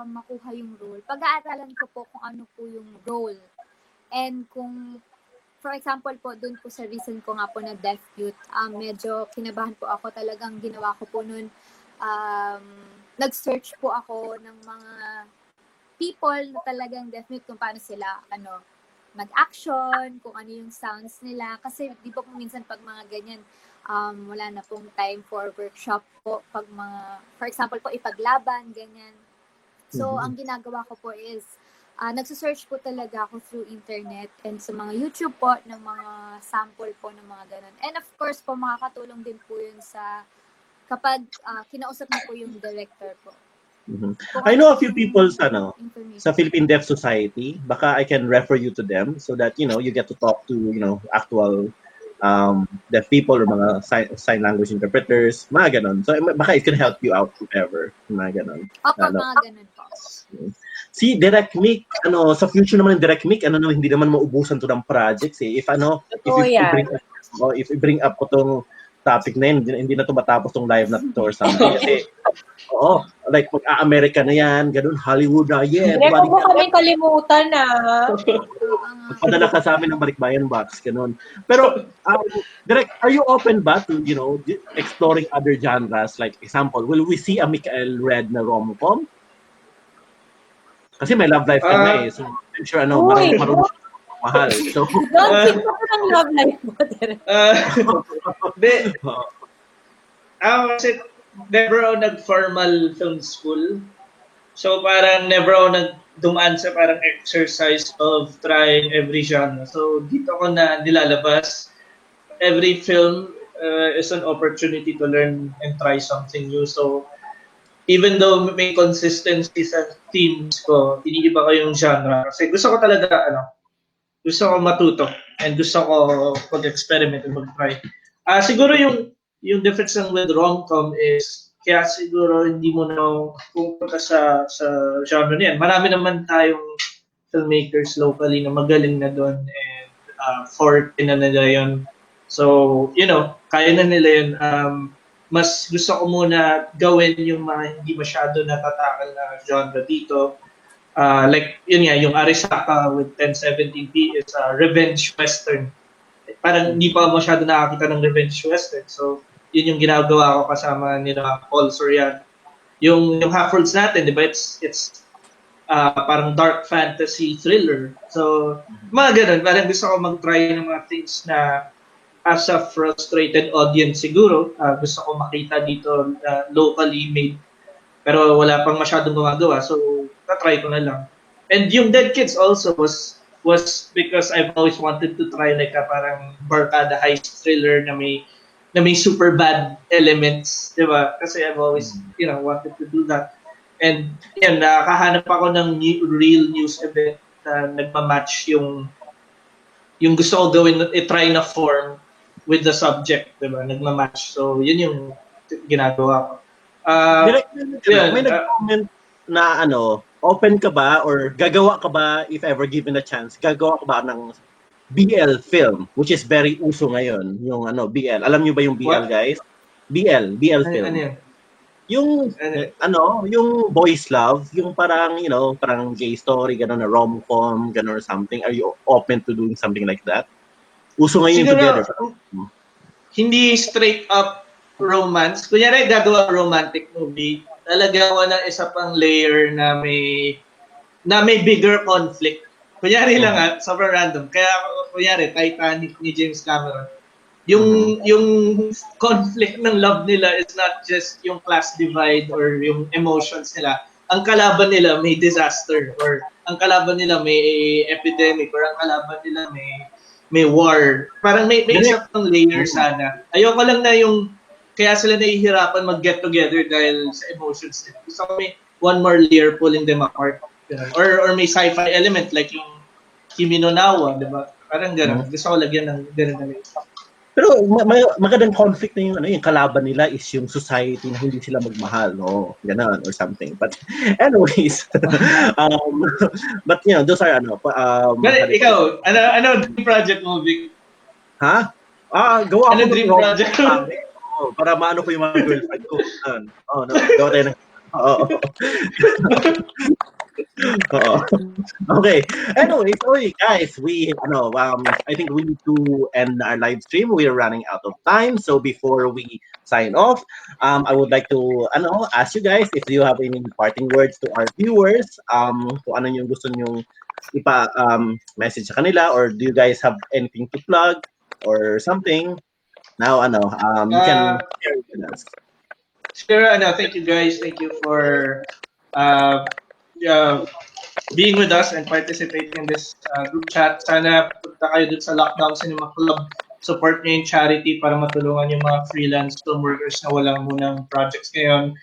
makuha yung role, pag-aaralan ko po kung ano po yung role and kung for example po dun po sa recent ko nga po na deaf mute, medyo kinabahan po ako. Talagang ginawa ko po nun nag-search po ako ng mga people na talagang deaf mute kung paano sila mag-action, kung ano yung sounds nila. Kasi di ba po minsan pag mga ganyan, wala na pong time for workshop po. Pag for example po, ipaglaban, ganyan. So, ang ginagawa ko po is, nagsasearch po talaga ako through internet and sa mga YouTube po ng mga sample po ng mga ganun. And of course po, makakatulong din po yun kapag kinausap niyo po yung director po. I know a few people sa Philippine Deaf Society. Baka I can refer you to them so that you get to talk to actual deaf people or mga sign language interpreters, mga ganon. So baka it can help you out if ever, mga ganon. Mga ganon po. Si Direk Mik, sa future naman ng Direk Mik, hindi naman maubusan to ng projects eh. If bring up ko tong topic na yun, hindi na to matapos tong live na to or something. Kasi, like mag-America na yan, ganun, Hollywood na, Direk, huwag mo kami kalimutan Magpadala ka sa amin ng Balikbayan Box, ganun. Pero, Direk, are you open ba to, exploring other genres? Like, example, will we see a Mikhail Red na rom-com? Kasi may love life ka nga eh. So, I'm sure Uy! marunong siya mahal. So, Don't think ako ng love life mo, Direk. Hindi. Kasi never ako nag-formal film school. So parang never ako dumaan sa parang exercise of trying every genre. So dito ko na nilalabas. Every film is an opportunity to learn and try something new. So even though may consistency sa themes ko, iniiba ko yung genre. Kasi gusto ko talaga, gusto ko matuto and gusto ko mag-experiment and mag-try. Siguro yung difference lang with rom-com is kaya siguro hindi mo na pupunta sa genre niyan. Marami naman tayong filmmakers locally na magaling na doon and forte na nila yun. So, kaya na nila yun. Mas gusto ko muna gawin yung mga hindi masyado natatakal na genre dito. Like, yun nga, yung Arisaka with 1017p is a revenge western. Parang hindi pa masyado nakakita ng revenge western. So, yun yung ginagawa ko kasama nila Paul Soriano. Yung Half-Worlds natin, di ba? It's parang dark fantasy thriller. So, mga ganun. Parang gusto ko mag-try ng mga things na as a frustrated audience siguro, gusto ko makita dito locally made. Pero wala pang masyadong gumagawa. So, na-try ko na lang. And yung Dead Kids also was because I've always wanted to try like a parang barkada heist thriller na may super bad elements, di ba? Kasi I've always, wanted to do that. And yan, nakahanap ako ng real news event na nagmamatch yung gusto ko gawin, try na form with the subject, di ba? Nagmamatch. So, yun yung ginagawa ko. may nag-comment na open ka ba or gagawa ka ba if ever given a chance, gagawa ka ba ng BL film, which is very uso ngayon, yung BL. Alam niyo ba yung BL, guys? BL film. Ano yun? Yung yung boys love, yung parang parang gay story, gano'n na rom-com, gano'n or something. Are you open to doing something like that? Uso ngayon yung together. Hindi straight up romance. Kunyari gagawa romantic movie, talaga ko ng isa pang layer na may bigger conflict. Kunyari lang sobrang random. Kaya kunyari Titanic ni James Cameron. Yung conflict ng love nila is not just yung class divide or yung emotions nila. Ang kalaban nila may disaster or ang kalaban nila may epidemic or ang kalaban nila may war. Parang may isa pang layer sana. Ayoko lang na yung kaya sila nahihirapan mag-get together dahil sa emotions nila. Gusto ko may one more layer pulling them apart. Or may sci-fi element like yung Kimi no Nawa, di ba? Parang gano'n. Gusto ko lagyan ng gano'n na layer. Pero magandang conflict na yung kalaban nila is yung society na hindi sila magmahal, no? Ganun or something. But anyways, but those are But ikaw, ano dream project mo, Vic? Ha? Gawa Ano ko dream project mo? Para maano ko yung mga girlfriend ko. Gawa tayo ng Oo. Okay. Anyways, guys, I think we need to end our live stream. We are running out of time. So before we sign off, I would like to ask you guys if you have any parting words to our viewers. Kung ano yung gusto nyong message sa kanila, or do you guys have anything to plug or something? Now, you can share with us. Sure, thank you guys. Thank you for being with us and participating in this group chat. Sana punta kayo dun sa Lockdown Cinema Club. Support nyo yung charity para matulungan yung mga freelance film workers na walang munang projects ngayon.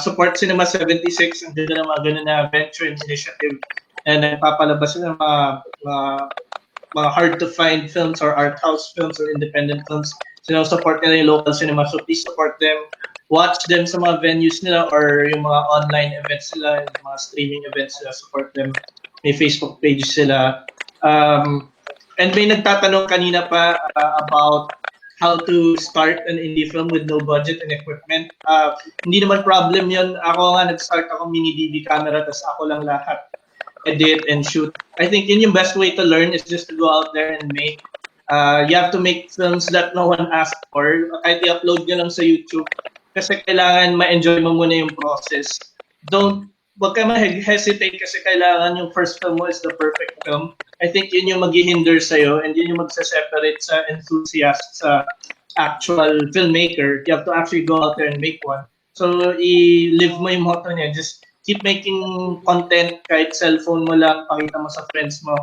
Support Cinema 76, ang ganda ng mga ganun na venture and initiative. And nagpapalabas ng mga hard-to-find films or art house films or independent films. Support nila yung local cinema. So please support them. Watch them sa mga venues nila or yung mga online events nila, yung mga streaming events nila, support them. May Facebook page sila. And may nagtatanong kanina pa about how to start an indie film with no budget and equipment. Hindi naman problem yun. Ako nga, nag-start ako mini DV camera, tapos ako lang lahat edit and shoot. I think yun yung best way to learn is just to go out there and make. You have to make films that no one asked for. Kahit i-upload nyo lang sa YouTube. Kasi kailangan ma-enjoy mo muna yung process. Don't wag ka ma-hesitate kasi kailangan yung first film mo is the perfect film. I think yun yung maghihinder sa'yo and yun yung magsa-separate sa enthusiast sa actual filmmaker. You have to actually go out there and make one. So, i-live mo yung motto niya. Just keep making content kahit cellphone mo lang, pakita mo sa friends mo.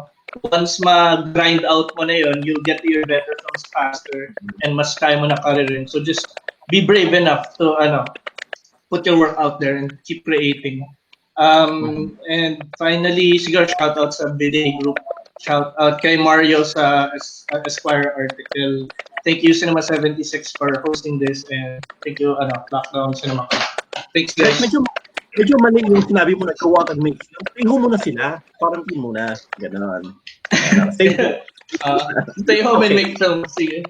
Once ma-grind out mo na yun, you'll get to your better films faster and mas kaya mo na career rin. So just be brave enough to put your work out there and keep creating. And finally, siguro shout out sa BDA group. Shout out kay Mario sa Esquire article. Thank you Cinema 76 for hosting this and thank you Lockdown Cinema. Thanks guys. Medyo mali yung sinabi mo na go out and make film. Stay home muna sila. Quarantine muna. Ganon. Stay home. Stay home and make film. Sige.